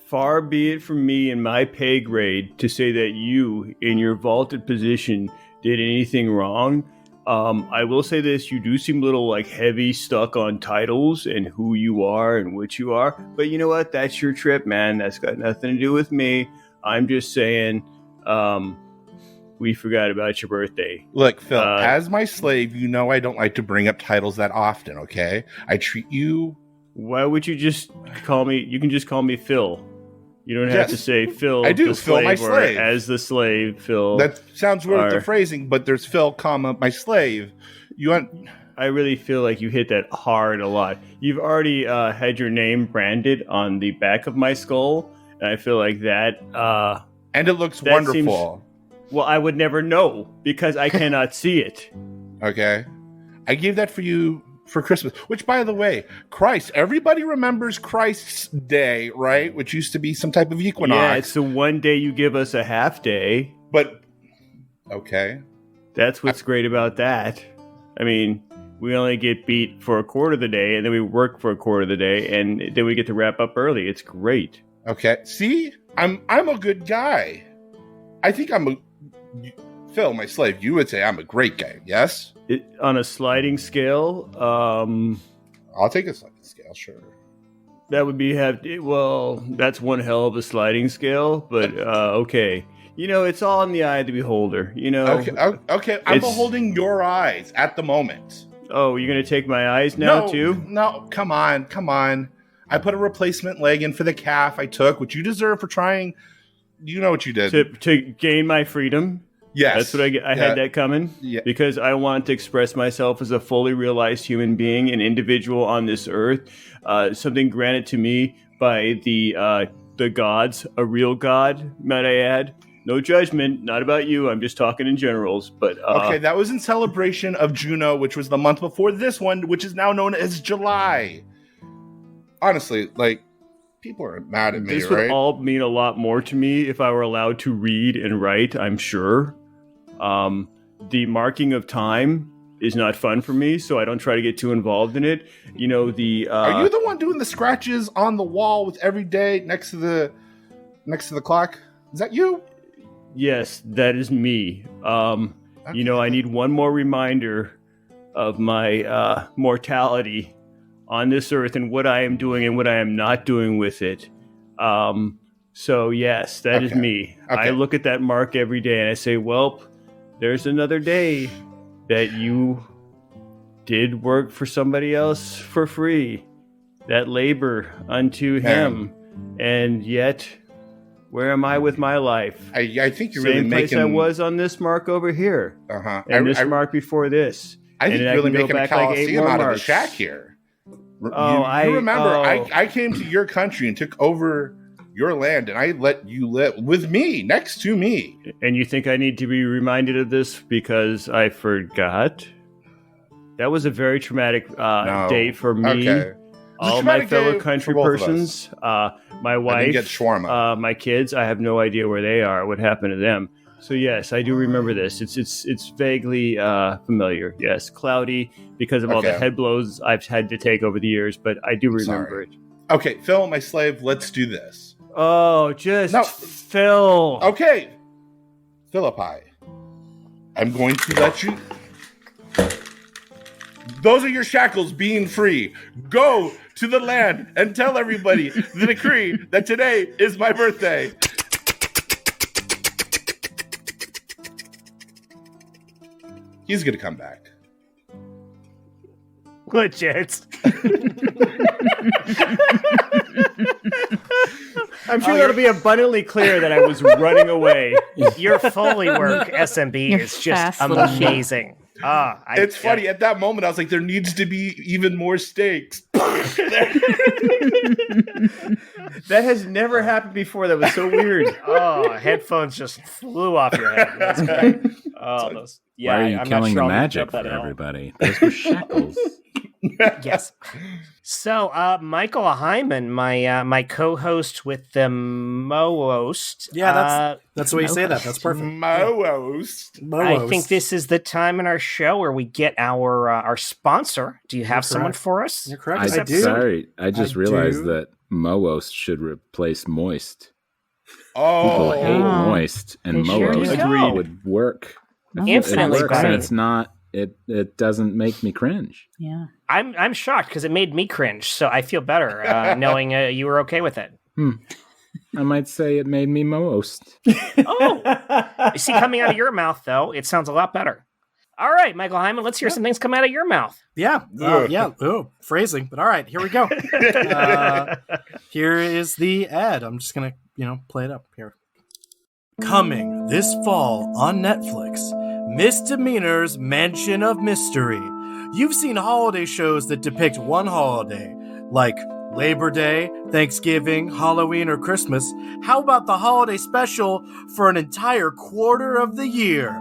[SPEAKER 3] Far be it from me in my pay grade to say that you, in your vaulted position, did anything wrong. I will say this, you do seem a little like heavy stuck on titles and who you are and which you are. But you know what? That's your trip, man. That's got nothing to do with me. I'm just saying, we forgot about your birthday.
[SPEAKER 2] Look, Phil, as my slave, you know I don't like to bring up titles that often, okay? I treat you...
[SPEAKER 3] Why would you just call me... You can just call me Phil. You don't have to say Phil,
[SPEAKER 2] I do,
[SPEAKER 3] the
[SPEAKER 2] Phil,
[SPEAKER 3] slave,
[SPEAKER 2] my
[SPEAKER 3] or
[SPEAKER 2] slave.
[SPEAKER 3] as the slave, Phil.
[SPEAKER 2] That sounds weird with the phrasing, but there's Phil, comma, my slave. You want...
[SPEAKER 3] I really feel like you hit that hard a lot. You've already had your name branded on the back of my skull, and I feel like that...
[SPEAKER 2] and it looks wonderful.
[SPEAKER 3] Well, I would never know, because I cannot see it.
[SPEAKER 2] Okay. I gave that for you for Christmas, which, by the way, Christ, everybody remembers Christ's Day, right? Which used to be some type of equinox.
[SPEAKER 3] Yeah, it's the one day you give us a half day.
[SPEAKER 2] But, okay.
[SPEAKER 3] That's what's great about that. I mean, we only get beat for a quarter of the day, and then we work for a quarter of the day, and then we get to wrap up early. It's great.
[SPEAKER 2] Okay. See? I'm a good guy. I think Phil, my slave, you would say I'm a great guy, yes?
[SPEAKER 3] On a sliding scale,
[SPEAKER 2] I'll take a sliding scale, sure.
[SPEAKER 3] That would be that's one hell of a sliding scale, but okay. You know, it's all in the eye of the beholder, you know?
[SPEAKER 2] Okay. I'm beholding your eyes at the moment.
[SPEAKER 3] Oh, you're going to take my eyes now, too?
[SPEAKER 2] No, come on. I put a replacement leg in for the calf I took, which you deserve for trying. You know what you did.
[SPEAKER 3] To gain my freedom?
[SPEAKER 2] Yes.
[SPEAKER 3] That's what I had that coming.
[SPEAKER 2] Yeah.
[SPEAKER 3] Because I want to express myself as a fully realized human being, an individual on this earth, something granted to me by the gods, a real god, might I add. No judgment, not about you. I'm just talking in generals. But
[SPEAKER 2] okay, that was in celebration of Juno, which was the month before this one, which is now known as July. Honestly, like, people are mad at me,
[SPEAKER 3] this
[SPEAKER 2] right?
[SPEAKER 3] Would all mean a lot more to me if I were allowed to read and write, I'm sure. The marking of time is not fun for me, so I don't try to get too involved in it. You know,
[SPEAKER 2] are you the one doing the scratches on the wall with every day next to the clock? Is that you?
[SPEAKER 3] Yes, that is me. Okay. You know, I need one more reminder of my mortality on this earth and what I am doing and what I am not doing with it. So yes, that is me. Okay. I look at that mark every day and I say, well, there's another day that you did work for somebody else for free. That labor unto him. And yet, where am I with my life?
[SPEAKER 2] I think you're
[SPEAKER 3] Same
[SPEAKER 2] really making...
[SPEAKER 3] place I was on this mark over here.
[SPEAKER 2] Uh-huh.
[SPEAKER 3] And this mark before this.
[SPEAKER 2] I think you're really making a Coliseum out of the shack here. You remember, I came to your country and took over your land, and I let you live with me, next to me.
[SPEAKER 3] And you think I need to be reminded of this because I forgot? That was a very traumatic day for me. Okay. All my fellow country persons, my wife, my kids, I have no idea where they are, what happened to them. So yes, I do remember this. It's vaguely familiar. Yes, cloudy because of all the head blows I've had to take over the years, but I do remember it.
[SPEAKER 2] Okay, Phil, my slave, let's do this.
[SPEAKER 3] Oh, Phil.
[SPEAKER 2] Okay, Philippi, I'm going to let you... Those are your shackles being free. Go to the land and tell everybody the decree that today is my birthday. He's going to come back.
[SPEAKER 1] Legit.
[SPEAKER 3] I'm sure that'll be abundantly clear that I was running away.
[SPEAKER 1] Your Foley work, SMB, is just amazing.
[SPEAKER 2] It's funny. At that moment, I was like, there needs to be even more stakes.
[SPEAKER 3] That has never happened before. That was so weird.
[SPEAKER 1] Headphones just flew off your head. That's great.
[SPEAKER 6] Why are you killing the magic for everybody? Those were shackles.
[SPEAKER 1] Yes. So, Michael Heiman, my co-host with the Mo-ost.
[SPEAKER 5] Yeah, that's the way you say that. That's perfect.
[SPEAKER 2] Mo-ost.
[SPEAKER 1] I think this is the time in our show where we get our sponsor. Do you have someone for us?
[SPEAKER 5] You're correct.
[SPEAKER 6] I do. Sorry, I just realized that Mo-ost should replace moist. People hate moist, and Mo-ost would work.
[SPEAKER 1] Infinitely better.
[SPEAKER 6] And it's not. It doesn't make me cringe.
[SPEAKER 4] Yeah,
[SPEAKER 1] I'm shocked because it made me cringe. So I feel better knowing you were okay with it.
[SPEAKER 6] I might say it made me most.
[SPEAKER 1] Oh, you see, coming out of your mouth, though, it sounds a lot better. All right, Michael Heiman, let's hear some things come out of your mouth.
[SPEAKER 5] Yeah. Oh, phrasing. But all right, here we go. Here is the ad. I'm just going to, play it up here. Coming this fall on Netflix, Demeanor's Mansion of Mystery. You've seen holiday shows that depict one holiday, like Labor Day, Thanksgiving, Halloween, or Christmas. How about the holiday special for an entire quarter of the year?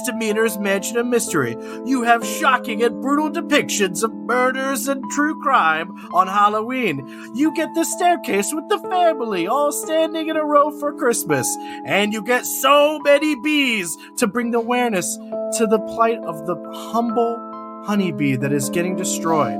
[SPEAKER 5] Demeanor's Mansion of Mystery. You have shocking and brutal depictions of murders and true crime on Halloween. You get the staircase with the family all standing in a row for Christmas. And you get so many bees to bring the awareness to the plight of the humble honeybee that is getting destroyed.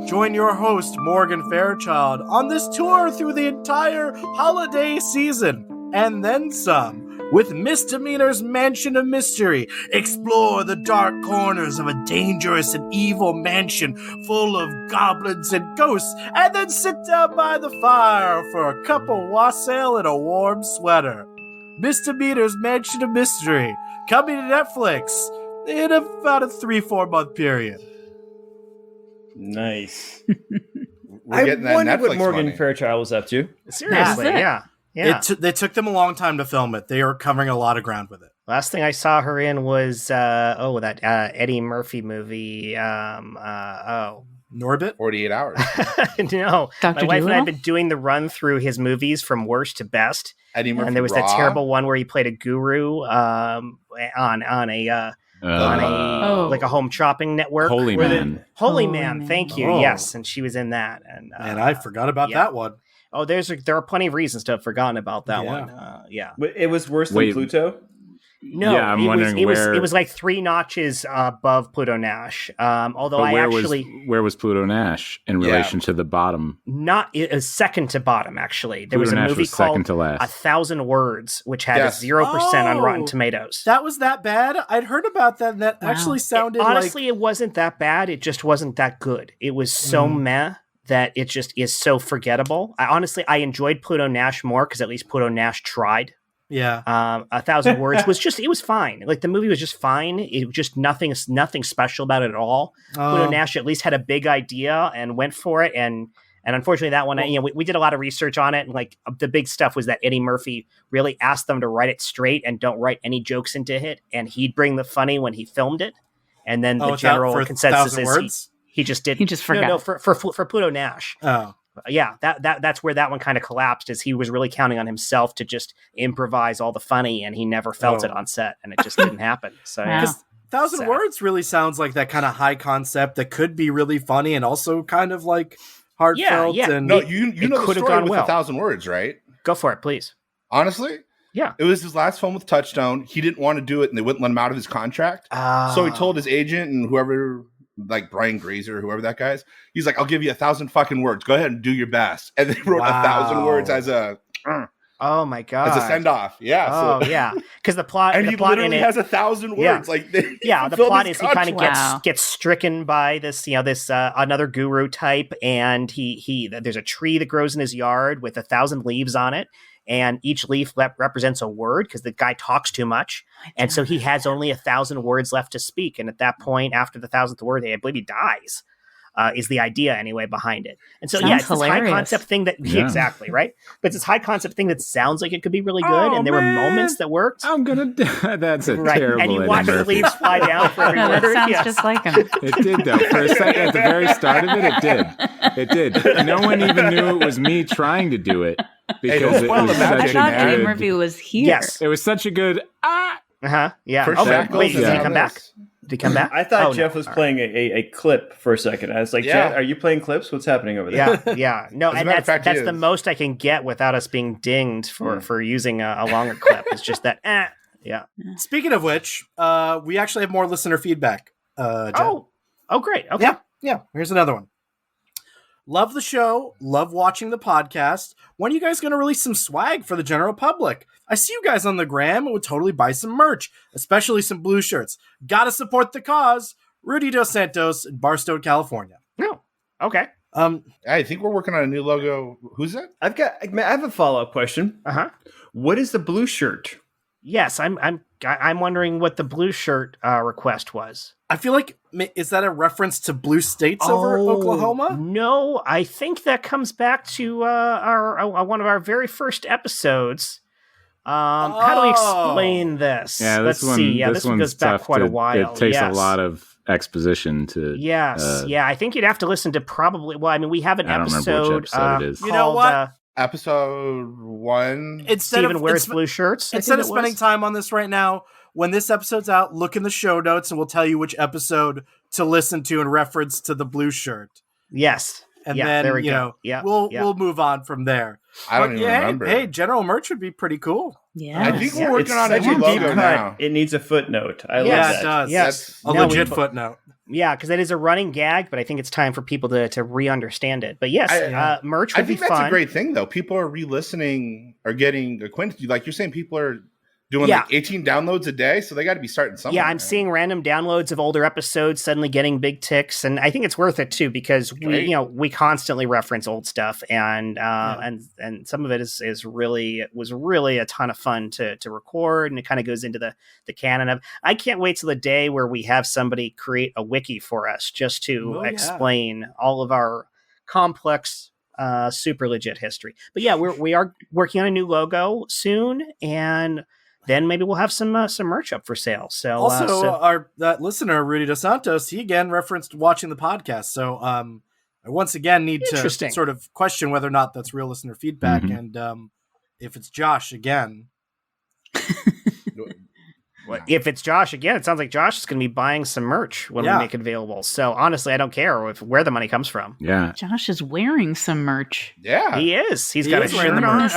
[SPEAKER 5] Join your host, Morgan Fairchild, on this tour through the entire holiday season, and then some, with Demeanor's Mansion of Mystery. Explore the dark corners of a dangerous and evil mansion full of goblins and ghosts, and then sit down by the fire for a cup of wassail and a warm sweater. Demeanor's Mansion of Mystery, coming to Netflix in about a 3-4 month period.
[SPEAKER 3] Nice.
[SPEAKER 2] We're getting that
[SPEAKER 3] wondered
[SPEAKER 2] Netflix
[SPEAKER 3] what Morgan
[SPEAKER 2] money.
[SPEAKER 3] Fairchild was up to.
[SPEAKER 1] Seriously,
[SPEAKER 4] That's
[SPEAKER 1] yeah.
[SPEAKER 5] They took them a long time to film it. They are covering a lot of ground with it.
[SPEAKER 1] Last thing I saw her in was that Eddie Murphy movie.
[SPEAKER 5] Norbit?
[SPEAKER 2] 48 hours.
[SPEAKER 1] No,
[SPEAKER 4] Dr.
[SPEAKER 1] my wife and I
[SPEAKER 4] Dolittle?
[SPEAKER 1] have been doing the run through his movies from worst to best.
[SPEAKER 2] Eddie Murphy
[SPEAKER 1] And there was
[SPEAKER 2] Raw.
[SPEAKER 1] that terrible one where he played a guru on like a home shopping network.
[SPEAKER 6] Holy
[SPEAKER 1] Where
[SPEAKER 6] Man.
[SPEAKER 1] Holy
[SPEAKER 4] Holy
[SPEAKER 1] Man,
[SPEAKER 4] Man.
[SPEAKER 1] thank you.
[SPEAKER 5] Oh.
[SPEAKER 1] Yes, and she was in that. And
[SPEAKER 5] I forgot about
[SPEAKER 1] yeah.
[SPEAKER 5] that one.
[SPEAKER 1] Oh, there are plenty of reasons to have forgotten about that
[SPEAKER 5] Yeah.
[SPEAKER 1] one. Yeah.
[SPEAKER 3] But it was worse than
[SPEAKER 6] Wait.
[SPEAKER 3] Pluto?
[SPEAKER 1] No,
[SPEAKER 6] Yeah, I'm wondering
[SPEAKER 1] it
[SPEAKER 6] where-
[SPEAKER 1] was like 3 notches above Pluto Nash. Although
[SPEAKER 6] But
[SPEAKER 1] where
[SPEAKER 6] was Pluto Nash in
[SPEAKER 2] Yeah.
[SPEAKER 6] relation to the bottom?
[SPEAKER 1] not second to bottom, actually. There was
[SPEAKER 6] Pluto
[SPEAKER 1] a
[SPEAKER 6] Nash
[SPEAKER 1] movie
[SPEAKER 6] was second
[SPEAKER 1] called
[SPEAKER 6] to last.
[SPEAKER 1] 1,000 Words, which had
[SPEAKER 2] Yes.
[SPEAKER 1] 0% on Rotten
[SPEAKER 5] Oh.
[SPEAKER 1] Tomatoes.
[SPEAKER 5] That was that bad? I'd heard about that, and that
[SPEAKER 4] Wow.
[SPEAKER 5] actually sounded
[SPEAKER 1] Honestly, it wasn't that bad. It just wasn't that good. It was so meh that it just is so forgettable. I enjoyed Pluto Nash more because at least Pluto Nash tried.
[SPEAKER 5] Yeah.
[SPEAKER 1] 1,000 Words was it was fine. Like the movie was just fine. It was just nothing special about it at all. Pluto Nash at least had a big idea and went for it. And unfortunately, that one, we did a lot of research on it. And like the big stuff was that Eddie Murphy really asked them to write it straight and don't write any jokes into it. And he'd bring the funny when he filmed it. And then the general
[SPEAKER 5] for
[SPEAKER 1] consensus
[SPEAKER 5] 1,000
[SPEAKER 1] is
[SPEAKER 5] words?
[SPEAKER 1] he just did.
[SPEAKER 4] He just forgot.
[SPEAKER 1] No, for Pluto Nash.
[SPEAKER 5] Oh.
[SPEAKER 1] Yeah, that's where that one kind of collapsed. Is he was really counting on himself to just improvise all the funny, and he never felt it on set, and it just didn't happen. So
[SPEAKER 4] Wow.
[SPEAKER 1] yeah.
[SPEAKER 5] 1,000
[SPEAKER 1] Sad.
[SPEAKER 5] Words really sounds like that kind of high concept that could be really funny and also kind of like heartfelt.
[SPEAKER 1] Yeah.
[SPEAKER 5] And
[SPEAKER 2] No, you
[SPEAKER 1] it
[SPEAKER 2] know the
[SPEAKER 1] could've
[SPEAKER 2] story
[SPEAKER 1] gone
[SPEAKER 2] with
[SPEAKER 1] well.
[SPEAKER 2] 1,000 Words, right?
[SPEAKER 1] Go for it, please.
[SPEAKER 2] Honestly?
[SPEAKER 1] Yeah.
[SPEAKER 2] It was his last film with Touchstone. He didn't want to do it, and they wouldn't let him out of his contract. So he told his agent and whoever, like Brian Grazer, whoever that guy is, he's like, I'll give you 1,000 fucking words. Go ahead and do your best. And they wrote 1,000 words as a
[SPEAKER 1] Oh my god!
[SPEAKER 2] as a send off. Yeah.
[SPEAKER 1] Oh
[SPEAKER 2] so,
[SPEAKER 1] yeah, because the plot
[SPEAKER 2] and
[SPEAKER 1] the
[SPEAKER 2] he
[SPEAKER 1] plot in
[SPEAKER 2] literally
[SPEAKER 1] it
[SPEAKER 2] has 1,000 words.
[SPEAKER 1] Yeah.
[SPEAKER 2] Like
[SPEAKER 1] the
[SPEAKER 2] fulfilled
[SPEAKER 1] plot
[SPEAKER 2] his
[SPEAKER 1] is he kind of
[SPEAKER 2] contract.
[SPEAKER 4] Wow.
[SPEAKER 1] gets stricken by this another guru type, and he there's a tree that grows in his yard with 1,000 leaves on it, and each leaf represents a word because the guy talks too much, and so he has only 1,000 words left to speak, and at that point, after the 1,000th word, I believe he dies. Is the idea anyway behind it, and so
[SPEAKER 4] Sounds
[SPEAKER 1] it's this high
[SPEAKER 4] hilarious.
[SPEAKER 1] concept thing that
[SPEAKER 6] Yeah.
[SPEAKER 1] exactly right, but it's this high concept thing that sounds like it could be really good, and there were moments that worked.
[SPEAKER 6] I'm gonna. That's a
[SPEAKER 1] Right,
[SPEAKER 6] terrible.
[SPEAKER 1] and you
[SPEAKER 6] Eddie
[SPEAKER 1] watch the
[SPEAKER 6] Murphy.
[SPEAKER 1] leaves fly down for every
[SPEAKER 4] No, that
[SPEAKER 1] word.
[SPEAKER 4] sounds
[SPEAKER 1] Yes.
[SPEAKER 4] just like him.
[SPEAKER 6] It did though. For a second, at the very start of it, it did. It did. No one even knew it was me trying to do it because
[SPEAKER 2] don't
[SPEAKER 6] it
[SPEAKER 2] spoil
[SPEAKER 6] was
[SPEAKER 2] the magic.
[SPEAKER 4] I
[SPEAKER 6] such
[SPEAKER 4] thought
[SPEAKER 6] a
[SPEAKER 4] Eddie
[SPEAKER 6] good.
[SPEAKER 4] Murphy was here.
[SPEAKER 1] Yes.
[SPEAKER 6] It was such a good.
[SPEAKER 1] Yeah.
[SPEAKER 2] First
[SPEAKER 1] Oh,
[SPEAKER 2] Shackles
[SPEAKER 1] wait,
[SPEAKER 2] and
[SPEAKER 1] did he
[SPEAKER 2] now
[SPEAKER 1] come back?
[SPEAKER 2] this.
[SPEAKER 1] Did he come back?
[SPEAKER 3] I thought
[SPEAKER 1] Oh,
[SPEAKER 3] Jeff
[SPEAKER 1] no.
[SPEAKER 3] was playing a clip for a second. I was like,
[SPEAKER 2] Yeah.
[SPEAKER 3] Jeff, are you playing clips? What's happening over there?
[SPEAKER 1] Yeah. No,
[SPEAKER 2] As a
[SPEAKER 1] and
[SPEAKER 2] matter of fact, he
[SPEAKER 1] that's the
[SPEAKER 2] is.
[SPEAKER 1] most I can get without us being dinged for using a longer clip. It's just that. Yeah.
[SPEAKER 5] Speaking of which, we actually have more listener feedback. Jen.
[SPEAKER 1] Oh, great. Okay.
[SPEAKER 5] Yeah. Here's another one. Love the show. Love watching the podcast. When are you guys going to release some swag for the general public? I see you guys on the gram and would totally buy some merch, especially some blue shirts. Gotta support the cause. Rudy Dos Santos in Barstow, California.
[SPEAKER 1] No. Okay.
[SPEAKER 2] I think we're working on a new logo. Who's that?
[SPEAKER 3] I have a follow-up question.
[SPEAKER 1] Uh-huh.
[SPEAKER 3] What is the blue shirt?
[SPEAKER 1] Yes, I'm wondering what the blue shirt request was.
[SPEAKER 5] I feel like, is that a reference to blue states over Oklahoma?
[SPEAKER 1] No, I think that comes back to our one of our very first episodes. How do we explain this?
[SPEAKER 6] Yeah,
[SPEAKER 1] Let's see. Yeah, this one goes back quite a while.
[SPEAKER 6] It takes
[SPEAKER 1] yes.
[SPEAKER 6] a lot of exposition to.
[SPEAKER 1] Yes, yeah. I think you'd have to listen to probably. Well, I mean, we have an
[SPEAKER 6] I don't remember
[SPEAKER 1] episode.
[SPEAKER 6] which episode it is.
[SPEAKER 5] You know what?
[SPEAKER 2] Episode 1.
[SPEAKER 1] Steven wears blue shirts.
[SPEAKER 5] Instead of spending time on this right now, when this episode's out, look in the show notes and we'll tell you which episode to listen to in reference to the blue shirt.
[SPEAKER 1] Yes.
[SPEAKER 5] And
[SPEAKER 1] yeah,
[SPEAKER 5] then,
[SPEAKER 1] there we go.
[SPEAKER 5] We'll move on from there.
[SPEAKER 2] I don't even remember.
[SPEAKER 5] Hey, general merch would be pretty cool.
[SPEAKER 4] Yeah.
[SPEAKER 2] I think we're working on a
[SPEAKER 3] such
[SPEAKER 2] new
[SPEAKER 3] deep
[SPEAKER 2] logo
[SPEAKER 3] cut.
[SPEAKER 2] now.
[SPEAKER 3] It needs a footnote. I love
[SPEAKER 5] Yeah,
[SPEAKER 3] that.
[SPEAKER 5] it does.
[SPEAKER 1] Yes.
[SPEAKER 5] A legit footnote.
[SPEAKER 1] Yeah, because that is a running gag, but I think it's time for people to re-understand it. But yes, merch would be fun.
[SPEAKER 2] I think that's a great thing, though. People are re-listening or getting acquainted. Like you're saying, people are doing like 18 downloads a day, so they got to be starting somewhere.
[SPEAKER 1] Yeah, I'm seeing random downloads of older episodes suddenly getting big ticks, and I think it's worth it too because we constantly reference old stuff, and some of it was really a ton of fun to record, and it kind of goes into the canon of. I can't wait till the day where we have somebody create a wiki for us just to explain all of our complex. Super legit history, but yeah, we are working on a new logo soon, and then maybe we'll have some merch up for sale. So
[SPEAKER 5] also, that listener Rudy Dos Santos, he again referenced watching the podcast. So I once again need to sort of question whether or not that's real listener feedback, and if it's Josh again.
[SPEAKER 1] If it's Josh again, it sounds like Josh is going to be buying some merch when we make it available. So honestly, I don't care where the money comes from.
[SPEAKER 6] Yeah,
[SPEAKER 4] Josh is wearing some merch.
[SPEAKER 2] Yeah,
[SPEAKER 1] he is. He's got a shirt on, a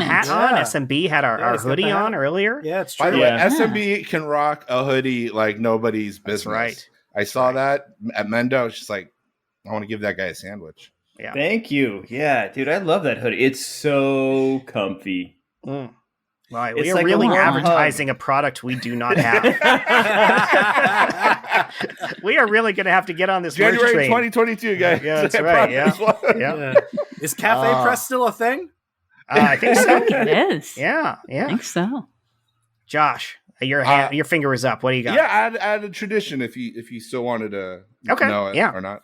[SPEAKER 1] hat on. SMB had our hoodie on earlier.
[SPEAKER 5] Yeah, it's true.
[SPEAKER 2] By the way, SMB can rock a hoodie like nobody's business.
[SPEAKER 1] That's right.
[SPEAKER 2] I saw that at Mendo. It's just like, I want to give that guy a sandwich.
[SPEAKER 1] Yeah.
[SPEAKER 3] Thank you. Yeah, dude, I love that hoodie. It's so comfy.
[SPEAKER 1] Right, we are really advertising a product we do not have. We are really going to have to get on this
[SPEAKER 2] January
[SPEAKER 1] merch train.
[SPEAKER 2] 2022, guys.
[SPEAKER 1] Yeah, that's right. Yeah.
[SPEAKER 5] Is Cafe Press still a thing?
[SPEAKER 1] I think so.
[SPEAKER 4] It is.
[SPEAKER 1] Yeah.
[SPEAKER 4] I think so.
[SPEAKER 1] Josh, your finger is up. What do you got?
[SPEAKER 2] Yeah, add a tradition if you still wanted to know it or not.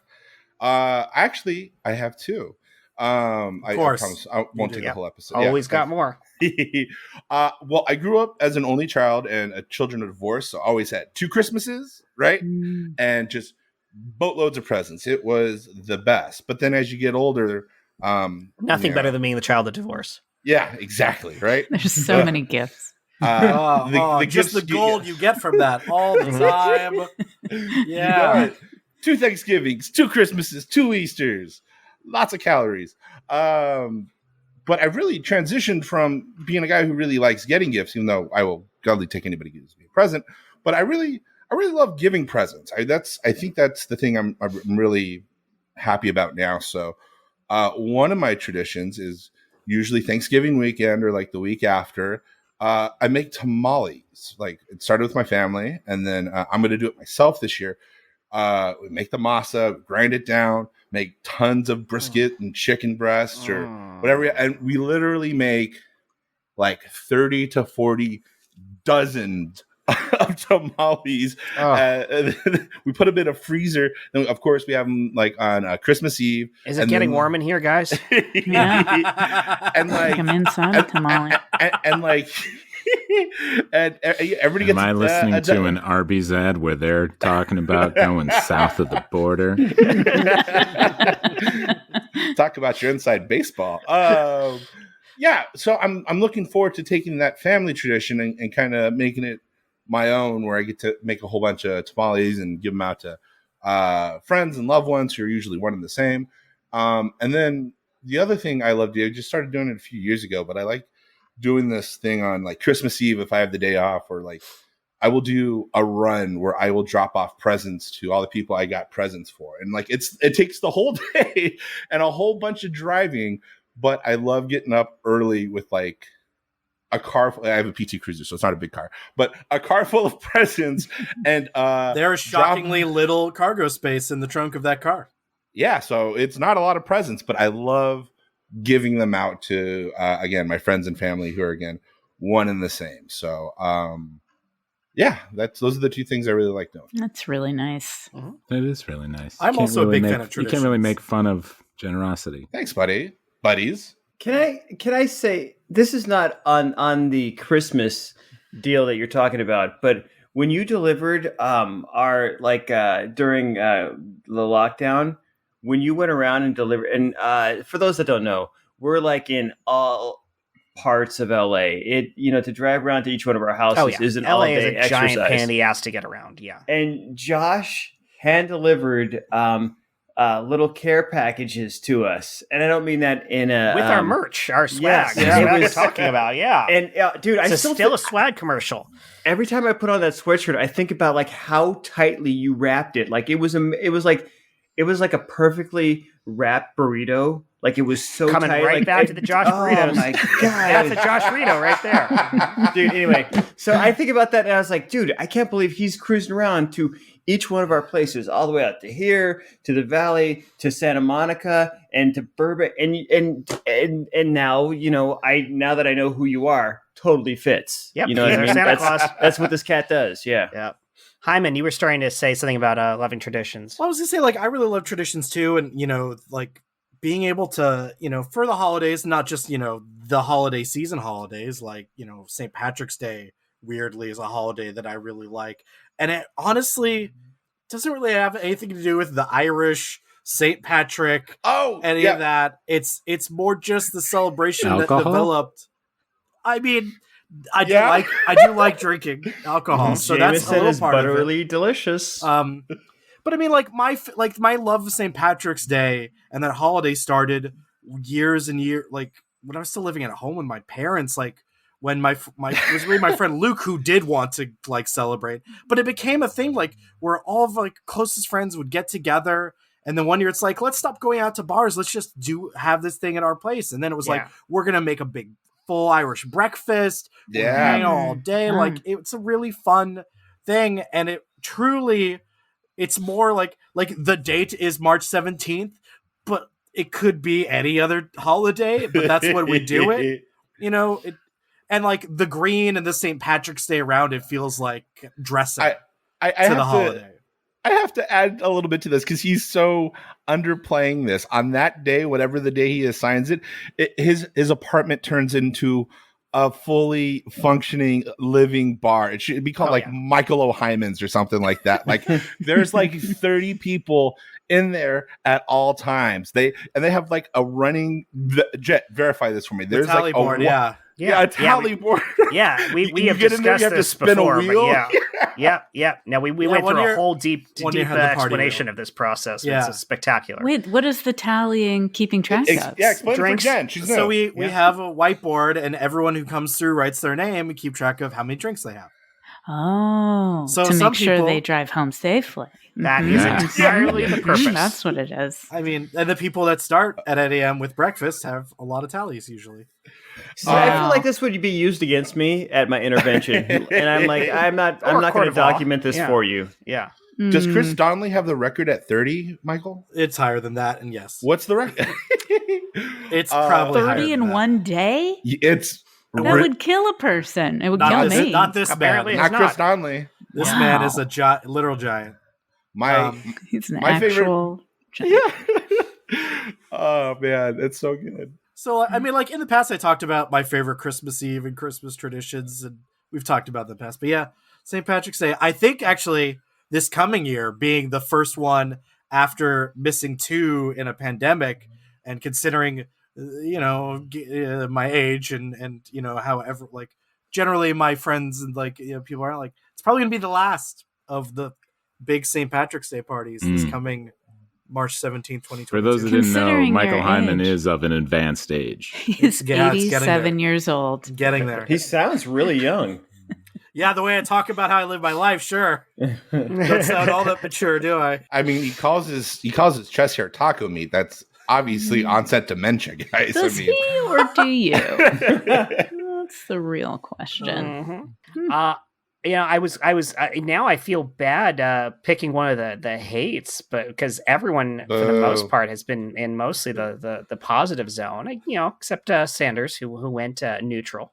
[SPEAKER 2] Actually, I have two.
[SPEAKER 5] Of course.
[SPEAKER 2] I promise I won't take the whole episode.
[SPEAKER 1] Always got more.
[SPEAKER 2] Well, I grew up as an only child and a children of divorce, so I always had 2 Christmases, right? And just boatloads of presents. It was the best. But then as you get older,
[SPEAKER 1] nothing better than being the child of divorce.
[SPEAKER 2] Yeah, exactly, right?
[SPEAKER 4] There's so many gifts.
[SPEAKER 5] Just the gold you get from that all the time. Yeah.
[SPEAKER 2] 2 Thanksgivings, 2 Christmases, 2 Easters. Lots of calories. But I really transitioned from being a guy who really likes getting gifts, even though I will gladly take anybody who gives me a present. But I really love giving presents. I think that's the thing I'm really happy about now. So one of my traditions is usually Thanksgiving weekend or like the week after. I make tamales. Like it started with my family, and then I'm going to do it myself this year. We make the masa, grind it down, make tons of brisket and chicken breasts or whatever. And we literally make like 30 to 40 dozens of tamales. We put them in a freezer. Then, of course, we have them like on Christmas Eve.
[SPEAKER 1] Is it getting warm in here, guys?
[SPEAKER 4] Yeah.
[SPEAKER 2] And like,
[SPEAKER 4] I'm inside a tamale.
[SPEAKER 2] And like... and everybody gets.
[SPEAKER 6] Am I listening to an Arby's ad where they're talking about going south of the border?
[SPEAKER 2] Talk about your inside baseball. Yeah, so I'm looking forward to taking that family tradition and kind of making it my own, where I get to make a whole bunch of tamales and give them out to friends and loved ones who are usually one and the same. And then the other thing I love to do, I just started doing it a few years ago, but I like doing this thing on like Christmas Eve if I have the day off, or like I will do a run where I will drop off presents to all the people I got presents for. And like it takes the whole day and a whole bunch of driving, but I love getting up early with like a car. I have a PT Cruiser, so it's not a big car, but a car full of presents. And
[SPEAKER 5] there's shockingly little cargo space in the trunk of that car.
[SPEAKER 2] yeah, so it's not a lot of presents, but I love giving them out to again my friends and family who are again one and the same. So yeah, those are the two things I really like doing.
[SPEAKER 4] That's really nice.
[SPEAKER 6] That is really nice.
[SPEAKER 5] I'm also a big fan of
[SPEAKER 6] You can't really
[SPEAKER 5] traditions.
[SPEAKER 6] make fun of generosity.
[SPEAKER 2] Thanks, buddies.
[SPEAKER 3] Can I say this is not on the Christmas deal that you're talking about, but when you delivered our during the lockdown, when you went around and delivered, and for those that don't know, we're like in all parts of LA. To drive around to each one of our houses is an
[SPEAKER 1] LA
[SPEAKER 3] all-day
[SPEAKER 1] is a
[SPEAKER 3] exercise.
[SPEAKER 1] giant pain in the ass to get around. Yeah.
[SPEAKER 3] And Josh hand delivered little care packages to us, and I don't mean that in a
[SPEAKER 1] With our merch, our swag.
[SPEAKER 3] yes,
[SPEAKER 1] That's
[SPEAKER 3] it
[SPEAKER 1] what
[SPEAKER 3] was-
[SPEAKER 1] I'm talking about. Yeah.
[SPEAKER 3] And dude, I
[SPEAKER 1] It's
[SPEAKER 3] still
[SPEAKER 1] still a swag commercial.
[SPEAKER 3] every time I put on that sweatshirt, I think about like how tightly you wrapped it. Like it was like a perfectly wrapped burrito. Like it was so
[SPEAKER 1] Coming
[SPEAKER 3] tight.
[SPEAKER 1] right
[SPEAKER 3] like,
[SPEAKER 1] back to the Josh burritos.
[SPEAKER 3] Oh my god,
[SPEAKER 1] That's a Joshrito right there.
[SPEAKER 3] dude. Anyway, so I think about that, and I was like, dude, I can't believe he's cruising around to each one of our places, all the way out to here, to the Valley, to Santa Monica, and to Burbank, and now now that I know who you are, totally fits.
[SPEAKER 1] Yep,
[SPEAKER 3] you know what
[SPEAKER 1] he's
[SPEAKER 3] I
[SPEAKER 1] our
[SPEAKER 3] mean?
[SPEAKER 1] Santa Claus.
[SPEAKER 3] That's what this cat does. Yeah.
[SPEAKER 1] Yeah. Hyman, you were starting to say something about loving traditions.
[SPEAKER 5] Well, I was gonna say, like, I really love traditions too, and like being able to, for the holidays, not just the holiday season holidays, like St. Patrick's Day. Weirdly, is a holiday that I really like, and it honestly doesn't really have anything to do with the Irish St. Patrick. Any of that. It's more just the celebration
[SPEAKER 6] Alcohol?
[SPEAKER 5] that developed. I mean, I do like drinking alcohol, so that's a
[SPEAKER 3] Jameson
[SPEAKER 5] little
[SPEAKER 3] is
[SPEAKER 5] part of it.
[SPEAKER 3] butterly delicious.
[SPEAKER 5] But I mean, like my love of St. Patrick's Day and that holiday started years and years, like when I was still living at home with my parents, like when my it was really my friend Luke who did want to like celebrate, but it became a thing like where all of like closest friends would get together, and then one year it's like, let's stop going out to bars, let's just have this thing at our place, and then it was like, we're gonna make a big full Irish breakfast, hang all day, like it's a really fun thing, and it truly. It's more like the date is March 17th, but it could be any other holiday, but that's when we do it. And like the green and the St. Patrick's Day around it feels like dressing to the holiday.
[SPEAKER 2] I have to add a little bit to this because he's so underplaying this. On that day, whatever the day he assigns his apartment turns into a fully functioning living bar. It should be called Michael O'Hyman's or something like that. Like there's like 30 people in there at all times. They have like a running Jet. Verify this for me. There's
[SPEAKER 5] the tally
[SPEAKER 2] like
[SPEAKER 5] board,
[SPEAKER 2] a tally board.
[SPEAKER 1] Yeah, we
[SPEAKER 2] You
[SPEAKER 1] have
[SPEAKER 2] get in there,
[SPEAKER 1] discussed
[SPEAKER 2] you have to
[SPEAKER 1] this
[SPEAKER 2] spin a
[SPEAKER 1] before.
[SPEAKER 2] wheel.
[SPEAKER 1] But yeah. Now we went through a whole deep
[SPEAKER 5] had the party
[SPEAKER 1] explanation
[SPEAKER 5] wheel.
[SPEAKER 1] of this process.
[SPEAKER 5] Yeah.
[SPEAKER 1] It's spectacular.
[SPEAKER 4] Wait, what is the tallying keeping track of?
[SPEAKER 2] Yeah, explain
[SPEAKER 1] Drinks.
[SPEAKER 2] it for Jen. She's
[SPEAKER 5] So
[SPEAKER 2] new.
[SPEAKER 5] we have a whiteboard, and everyone who comes through writes their name and keep track of how many drinks they have.
[SPEAKER 4] Oh,
[SPEAKER 5] So
[SPEAKER 4] to
[SPEAKER 5] some
[SPEAKER 4] make sure
[SPEAKER 5] people-
[SPEAKER 4] they drive home safely.
[SPEAKER 1] That is entirely the purpose.
[SPEAKER 4] That's what it is.
[SPEAKER 5] I mean, and the people that start at 8 a.m. with breakfast have a lot of tallies usually.
[SPEAKER 3] So I feel like this would be used against me at my intervention, and I'm like, I'm not going
[SPEAKER 1] court
[SPEAKER 3] to
[SPEAKER 1] of law.
[SPEAKER 3] document this for you.
[SPEAKER 1] Yeah.
[SPEAKER 2] Does Chris Donnelly have the record at 30, Michael?
[SPEAKER 5] It's higher than that, and yes,
[SPEAKER 2] What's the record?
[SPEAKER 5] it's probably higher
[SPEAKER 4] 30
[SPEAKER 5] than
[SPEAKER 4] in
[SPEAKER 5] that.
[SPEAKER 4] one day?
[SPEAKER 2] It's
[SPEAKER 4] That would kill a person. It would kill
[SPEAKER 5] Not this,
[SPEAKER 4] me.
[SPEAKER 5] not this
[SPEAKER 1] Apparently
[SPEAKER 5] man.
[SPEAKER 1] it's
[SPEAKER 2] not Chris
[SPEAKER 1] not.
[SPEAKER 2] Donnelly.
[SPEAKER 5] This
[SPEAKER 4] Wow.
[SPEAKER 5] man is a literal giant.
[SPEAKER 2] My
[SPEAKER 4] He's an
[SPEAKER 2] my favorite-
[SPEAKER 4] actual.
[SPEAKER 2] Oh man, it's so good.
[SPEAKER 5] So, I mean, like in the past, I talked about my favorite Christmas Eve and Christmas traditions, and we've talked about the past. But yeah, St. Patrick's Day. I think actually this coming year being the first one after missing 2 in a pandemic, and considering my age and however like generally my friends and like people are like, it's probably gonna be the last of the big St. Patrick's Day parties this coming March 17th, 2022.
[SPEAKER 6] For those that didn't know,
[SPEAKER 4] Considering
[SPEAKER 6] Michael
[SPEAKER 4] your
[SPEAKER 6] Heiman
[SPEAKER 4] age.
[SPEAKER 6] is of an advanced age.
[SPEAKER 4] He's
[SPEAKER 5] it's getting
[SPEAKER 4] 87
[SPEAKER 5] there.
[SPEAKER 4] years old.
[SPEAKER 5] Getting there.
[SPEAKER 3] He sounds really young.
[SPEAKER 5] Yeah, the way I talk about how I live my life, sure. Don't sound all that mature, do I?
[SPEAKER 2] I mean, he calls his chest hair taco meat. That's obviously onset dementia, guys.
[SPEAKER 4] Does
[SPEAKER 2] I mean,
[SPEAKER 4] he or do you? That's the real question.
[SPEAKER 1] Mhm. now I feel bad picking one of the hates, but because everyone for the most part has been in mostly the positive zone, except Sanders who went neutral.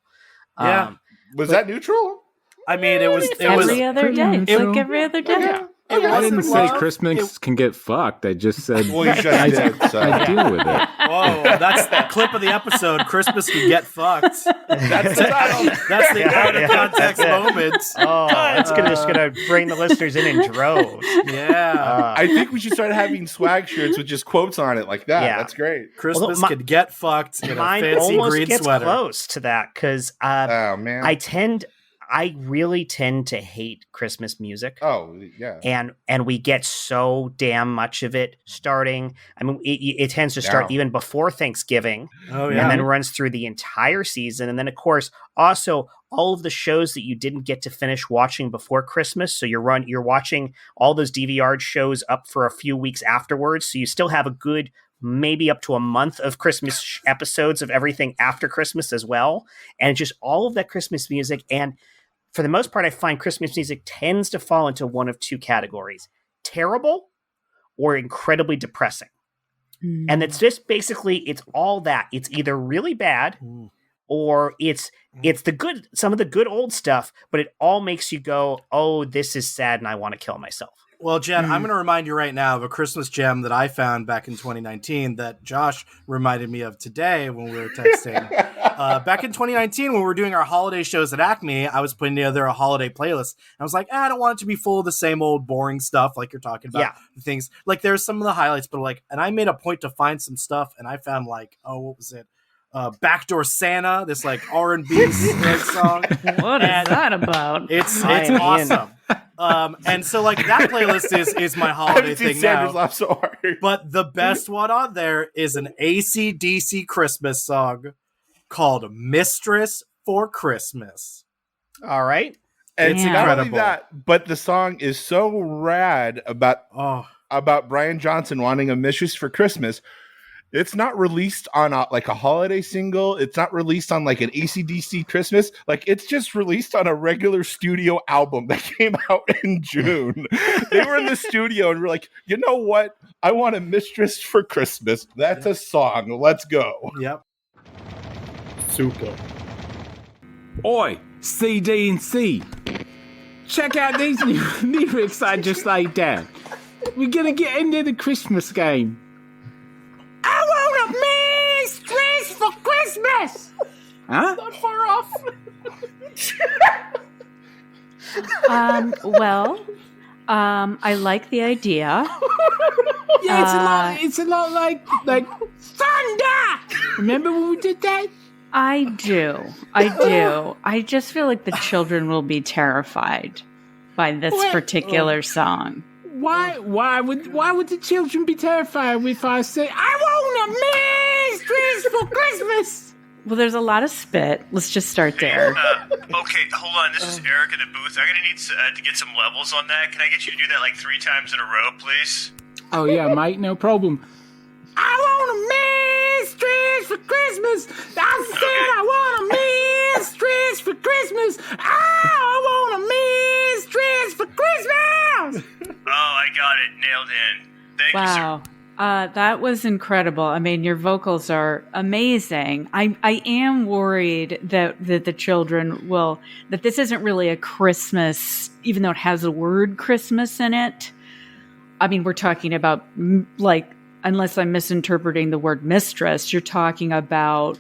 [SPEAKER 5] Yeah.
[SPEAKER 2] Was that neutral?
[SPEAKER 5] I mean, it was
[SPEAKER 4] every other day. It's like every other day.
[SPEAKER 1] Yeah.
[SPEAKER 6] I didn't say Christmas can get fucked. I just said
[SPEAKER 2] Well, you just did. So.
[SPEAKER 6] I deal with it.
[SPEAKER 5] Whoa, that's the clip of the episode. Christmas can get fucked. That's the title. That's the out of context moments.
[SPEAKER 1] Oh, it's just gonna bring the listeners in droves.
[SPEAKER 5] Yeah.
[SPEAKER 2] I think we should start having swag shirts with just quotes on it like that.
[SPEAKER 1] Yeah.
[SPEAKER 2] That's great.
[SPEAKER 5] Christmas could get fucked in a
[SPEAKER 1] Mine
[SPEAKER 5] fancy
[SPEAKER 1] almost
[SPEAKER 5] green
[SPEAKER 1] gets
[SPEAKER 5] sweater.
[SPEAKER 1] close to that because
[SPEAKER 2] Oh man.
[SPEAKER 1] I really tend to hate Christmas music.
[SPEAKER 2] Oh yeah.
[SPEAKER 1] And we get so damn much of it starting. I mean, it tends to start even before Thanksgiving.
[SPEAKER 5] Oh yeah.
[SPEAKER 1] And then runs through the entire season. And then, of course, also all of the shows that you didn't get to finish watching before Christmas. So you're watching all those DVR shows up for a few weeks afterwards. So you still have a good maybe up to a month of Christmas episodes of everything after Christmas as well. And just all of that Christmas music. And for the most part, I find Christmas music tends to fall into one of two categories: terrible or incredibly depressing. And it's just basically, it's all that. It's either really bad or it's the good, some of the good old stuff, but it all makes you go, oh, this is sad and I want to kill myself.
[SPEAKER 5] Well, Jen, I'm going to remind you right now of a Christmas gem that I found back in 2019 that Josh reminded me of today when we were texting. Back in 2019, when we were doing our holiday shows at Acme, I was putting together a holiday playlist. And I was like, I don't want it to be full of the same old boring stuff like you're talking about. Yeah. Things like there's some of the highlights, but and I made a point to find some stuff, and I found what was it? Backdoor Santa, this R&B song.
[SPEAKER 4] What is that about?
[SPEAKER 5] It's awesome. And so that playlist is my holiday thing
[SPEAKER 2] Sanders
[SPEAKER 5] now.
[SPEAKER 2] laugh so hard.
[SPEAKER 5] But the best one on there is an AC/DC Christmas song called Mistress for Christmas.
[SPEAKER 1] All right.
[SPEAKER 2] And
[SPEAKER 5] It's
[SPEAKER 2] not
[SPEAKER 5] incredible.
[SPEAKER 2] only that, but the song is so rad about Brian Johnson wanting a mistress for Christmas. It's not released on a holiday single. It's not released on an AC/DC Christmas. It's just released on a regular studio album that came out in June. They were in the studio and were like, you know what? I want a mistress for Christmas. That's a song. Let's go.
[SPEAKER 5] Yep.
[SPEAKER 7] Super. Oi, CD&C. Check out these new lyrics I just laid down. We're gonna get into the Christmas game. I want a mistress for Christmas. Huh?
[SPEAKER 5] Not far off.
[SPEAKER 4] I like the idea.
[SPEAKER 7] Yeah, it's a lot like thunder. Remember when we did that?
[SPEAKER 4] I do. I just feel like the children will be terrified by this particular song.
[SPEAKER 7] Why would the children be terrified if I say I want a mistress for Christmas?
[SPEAKER 4] Well, there's a lot of spit. Let's just start there.
[SPEAKER 9] Okay, hold on. This is Eric in the booth. I'm gonna need to get some levels on that. Can I get you to do that 3 times in a row, please?
[SPEAKER 7] Oh yeah, mate, no problem. I want a mistress for Christmas. I said I want a mistress for Christmas. I want a mistress for Christmas.
[SPEAKER 9] Oh, I got it. Nailed in. Thank you, sir.
[SPEAKER 4] Wow. That was incredible. I mean, your vocals are amazing. I am worried that the children that this isn't really a Christmas, even though it has the word Christmas in it. I mean, we're talking about, unless I'm misinterpreting the word mistress, you're talking about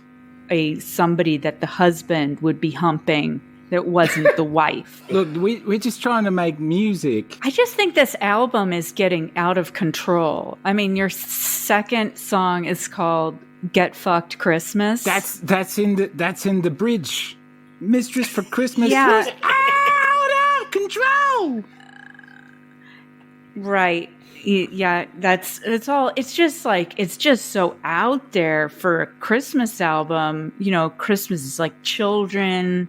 [SPEAKER 4] somebody that the husband would be humping that wasn't the wife.
[SPEAKER 7] Look, we're just trying to make music.
[SPEAKER 4] I just think this album is getting out of control. I mean, your second song is called "Get Fucked Christmas."
[SPEAKER 7] That's in the bridge. Mistress for Christmas.
[SPEAKER 4] Yeah.
[SPEAKER 7] Was out of control.
[SPEAKER 4] Right. Yeah, it's just so out there for a Christmas album. Christmas is children,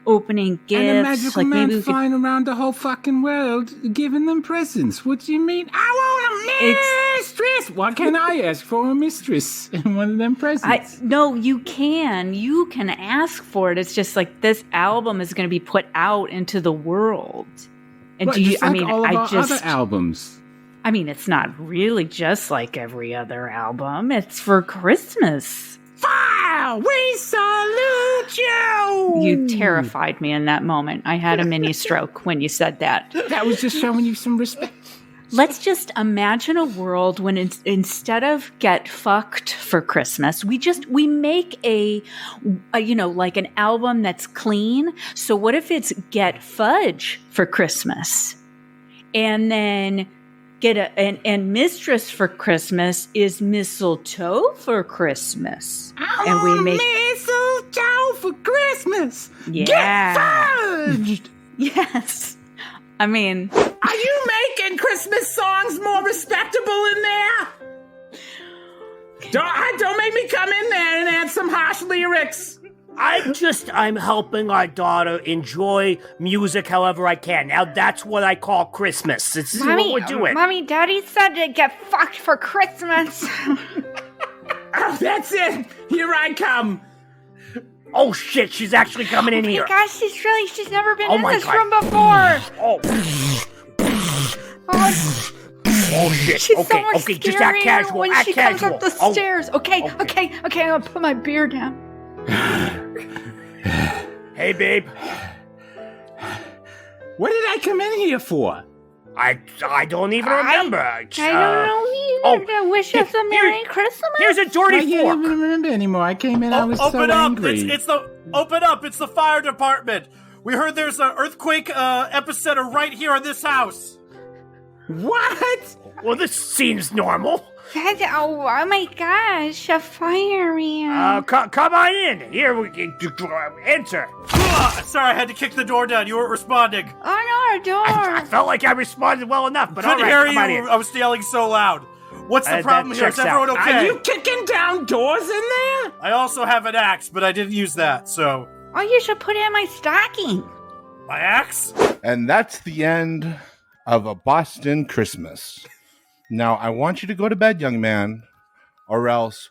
[SPEAKER 4] opening gifts.
[SPEAKER 7] And a magical man
[SPEAKER 4] maybe
[SPEAKER 7] flying around the whole fucking world, giving them presents. What do you mean? I want a mistress. Why can't I ask for a mistress in one of them presents?
[SPEAKER 4] No, you can. You can ask for it. It's just like this album is going to be put out into the world. And
[SPEAKER 7] What, just like all of our other albums.
[SPEAKER 4] I mean, it's not really just like every other album. It's for Christmas.
[SPEAKER 7] Fire! We salute you!
[SPEAKER 4] You terrified me in that moment. I had a mini stroke when you said that.
[SPEAKER 7] That was just showing you some respect.
[SPEAKER 4] Let's just imagine a world when instead of get fucked for Christmas, we make a like an album that's clean. So what if it's get fudge for Christmas? And then and Mistress for Christmas is mistletoe for Christmas.
[SPEAKER 7] And we make mistletoe for Christmas.
[SPEAKER 4] Yeah.
[SPEAKER 7] Get fudged.
[SPEAKER 4] Yes. I mean,
[SPEAKER 7] are you making Christmas songs more respectable in there? Don't make me come in there and add some harsh lyrics.
[SPEAKER 1] I'm helping our daughter enjoy music however I can. Now that's what I call Christmas. This is what we're doing.
[SPEAKER 8] Mommy, Daddy said to get fucked for Christmas.
[SPEAKER 7] Oh, that's it. Here I come.
[SPEAKER 1] Oh shit, she's actually coming in here.
[SPEAKER 8] Gosh, she's never been in this room before.
[SPEAKER 1] Oh shit.
[SPEAKER 8] She's
[SPEAKER 1] okay,
[SPEAKER 8] so much
[SPEAKER 1] okay, just act
[SPEAKER 8] scarier
[SPEAKER 1] casual.
[SPEAKER 8] when
[SPEAKER 1] Act
[SPEAKER 8] she
[SPEAKER 1] casual.
[SPEAKER 8] comes up the stairs. Okay, I'm gonna put my beer down.
[SPEAKER 1] Hey babe.
[SPEAKER 7] What did I come in here for?
[SPEAKER 1] I don't even remember.
[SPEAKER 8] I don't know either. Wish us a Merry Christmas.
[SPEAKER 1] Here's a dirty
[SPEAKER 7] I can't
[SPEAKER 1] fork.
[SPEAKER 7] even remember anymore. I came in, I was so
[SPEAKER 5] open up.
[SPEAKER 7] angry.
[SPEAKER 5] Open up. It's the fire department. We heard there's an earthquake epicenter right here in this house.
[SPEAKER 7] What?
[SPEAKER 1] Well, this seems normal.
[SPEAKER 8] Oh my gosh, a fireman.
[SPEAKER 1] Come on in. Here we can enter.
[SPEAKER 5] Sorry, I had to kick the door down. You weren't responding.
[SPEAKER 8] Oh no, a door.
[SPEAKER 1] I felt like I responded well enough, but all
[SPEAKER 5] Couldn't
[SPEAKER 1] right,
[SPEAKER 5] hear
[SPEAKER 1] come on
[SPEAKER 5] you.
[SPEAKER 1] in.
[SPEAKER 5] I was yelling so loud. What's the problem here? Is everyone okay?
[SPEAKER 7] Are you kicking down doors in there?
[SPEAKER 5] I also have an axe, but I didn't use that, so...
[SPEAKER 8] Oh, you should put it in my stocking.
[SPEAKER 5] My axe?
[SPEAKER 2] And that's the end of A Boston Christmas. Now, I want you to go to bed, young man, or else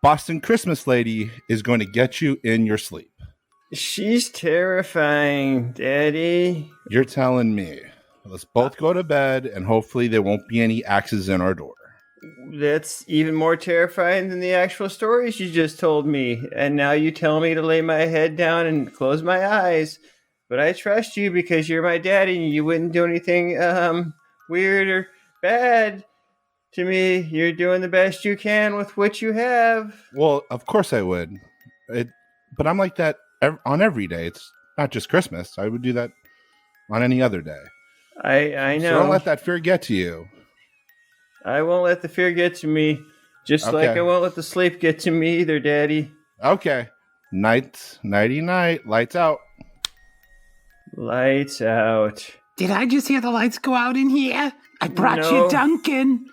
[SPEAKER 2] Boston Christmas lady is going to get you in your sleep.
[SPEAKER 3] She's terrifying, Daddy.
[SPEAKER 2] You're telling me. Let's both go to bed, and hopefully there won't be any axes in our door.
[SPEAKER 3] That's even more terrifying than the actual stories you just told me. And now you tell me to lay my head down and close my eyes. But I trust you because you're my daddy and you wouldn't do anything weird or bad to me. You're doing the best you can with what you have.
[SPEAKER 2] Well, of course I would. But I'm like that on every day. It's not just Christmas. I would do that on any other day.
[SPEAKER 3] I know.
[SPEAKER 2] So don't let that fear get to you.
[SPEAKER 3] I won't let the fear get to me. Just
[SPEAKER 2] Okay.
[SPEAKER 3] like I won't let the sleep get to me either, Daddy.
[SPEAKER 2] Okay. Nighty night. Lights out.
[SPEAKER 3] Lights out.
[SPEAKER 7] Did I just hear the lights go out in here? I brought
[SPEAKER 3] No.
[SPEAKER 7] you Duncan.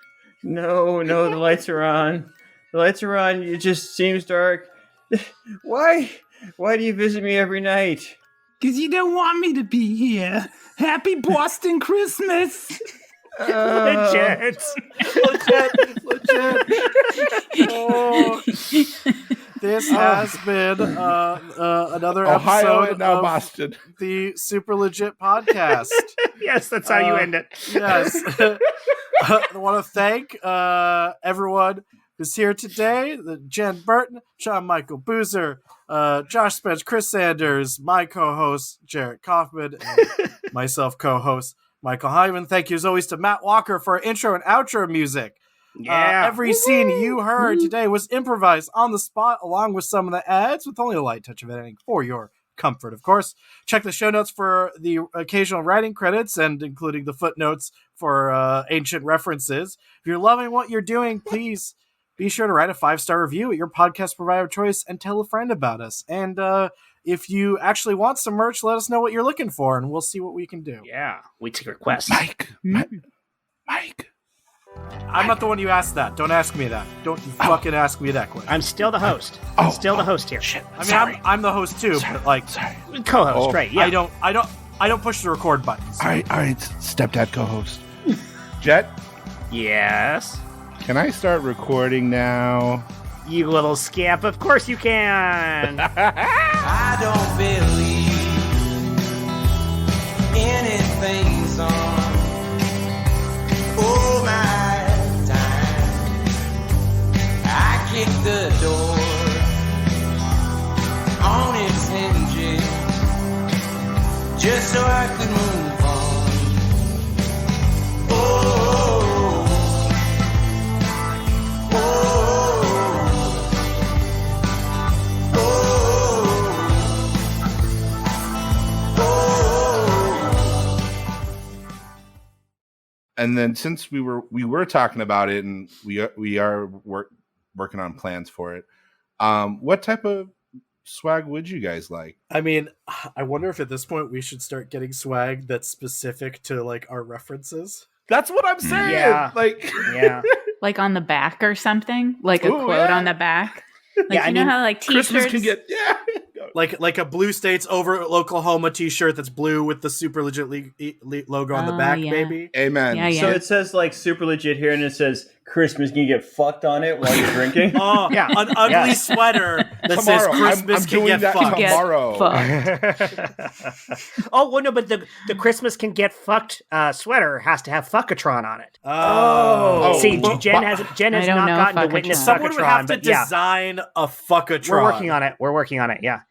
[SPEAKER 3] No, the lights are on. The lights are on. It just seems dark. Why? Why do you visit me every night?
[SPEAKER 7] Because you don't want me to be here. Happy Boston Christmas.
[SPEAKER 1] Legit.
[SPEAKER 5] Oh. This has been another
[SPEAKER 2] Ohio
[SPEAKER 5] episode
[SPEAKER 2] and now
[SPEAKER 5] of
[SPEAKER 2] Boston.
[SPEAKER 5] the Super Legit Podcast.
[SPEAKER 1] Yes, that's how you end it.
[SPEAKER 5] Yes. I want to thank everyone who's here today. Jen Burton, Sean Michael Boozer, Josh Spence, Chris Sanders, my co-host, Jarrett Kaufman, and myself, co-host, Michael Heiman. Thank you, as always, to Matt Walker for our intro and outro music.
[SPEAKER 1] Yeah.
[SPEAKER 5] Every scene you heard today was improvised on the spot, along with some of the ads, with only a light touch of editing for your comfort, of course. Check the show notes for the occasional writing credits and including the footnotes for ancient references. If you're loving what you're doing, please be sure to write a 5-star review at your podcast provider of choice and tell a friend about us. And if you actually want some merch, let us know what you're looking for, and we'll see what we can do.
[SPEAKER 1] Yeah, we take requests.
[SPEAKER 2] Mike.
[SPEAKER 5] I'm not the one you asked that. Don't ask me that. Don't you fucking ask me that question.
[SPEAKER 1] I'm still the host. I'm still the host here.
[SPEAKER 2] Shit.
[SPEAKER 5] I mean, I'm the host too, but like,
[SPEAKER 1] Co-host, right? Yeah.
[SPEAKER 5] I don't push the record buttons.
[SPEAKER 2] All right, stepdad co-host. Jet,
[SPEAKER 1] Yes.
[SPEAKER 2] Can I start recording now?
[SPEAKER 1] You little scamp. Of course you can.
[SPEAKER 10] I don't believe anything's on. Oh my time. I kicked the door on its hinges just so I could move on. Oh,
[SPEAKER 2] And then since we were talking about it, and we are working on plans for it, what type of swag would you guys like?
[SPEAKER 5] I mean, I wonder if at this point we should start getting swag that's specific to like our references.
[SPEAKER 2] That's what I'm saying.
[SPEAKER 1] Yeah. Yeah.
[SPEAKER 4] Like on the back or something, like a quote on the back. Like,
[SPEAKER 1] Yeah,
[SPEAKER 4] you know how like t-shirts
[SPEAKER 2] Christmas can get
[SPEAKER 5] Like a Blue States over Oklahoma t-shirt that's blue with the Super Legit logo on the back,
[SPEAKER 4] yeah.
[SPEAKER 5] baby.
[SPEAKER 2] Amen.
[SPEAKER 4] Yeah, yeah.
[SPEAKER 3] So it says like super legit here, and it says Christmas. Can you get fucked on it while you're drinking?
[SPEAKER 5] Oh,
[SPEAKER 1] Yeah.
[SPEAKER 5] An ugly sweater that says
[SPEAKER 2] Tomorrow.
[SPEAKER 5] Christmas
[SPEAKER 2] I'm
[SPEAKER 5] can
[SPEAKER 2] doing
[SPEAKER 5] get
[SPEAKER 2] that
[SPEAKER 5] fucked.
[SPEAKER 2] tomorrow.
[SPEAKER 1] Oh, well, no, but the Christmas can get fucked sweater has to have Fuckatron on it.
[SPEAKER 5] Oh.
[SPEAKER 1] See,
[SPEAKER 2] well,
[SPEAKER 1] Jen has
[SPEAKER 4] I
[SPEAKER 1] not
[SPEAKER 4] don't know
[SPEAKER 1] gotten to
[SPEAKER 4] Fuckatron.
[SPEAKER 1] witness
[SPEAKER 5] Someone would have
[SPEAKER 1] Fuckatron,
[SPEAKER 5] to
[SPEAKER 1] but yeah,
[SPEAKER 5] design a Fuckatron.
[SPEAKER 1] we're working on it. We're working on it. Yeah.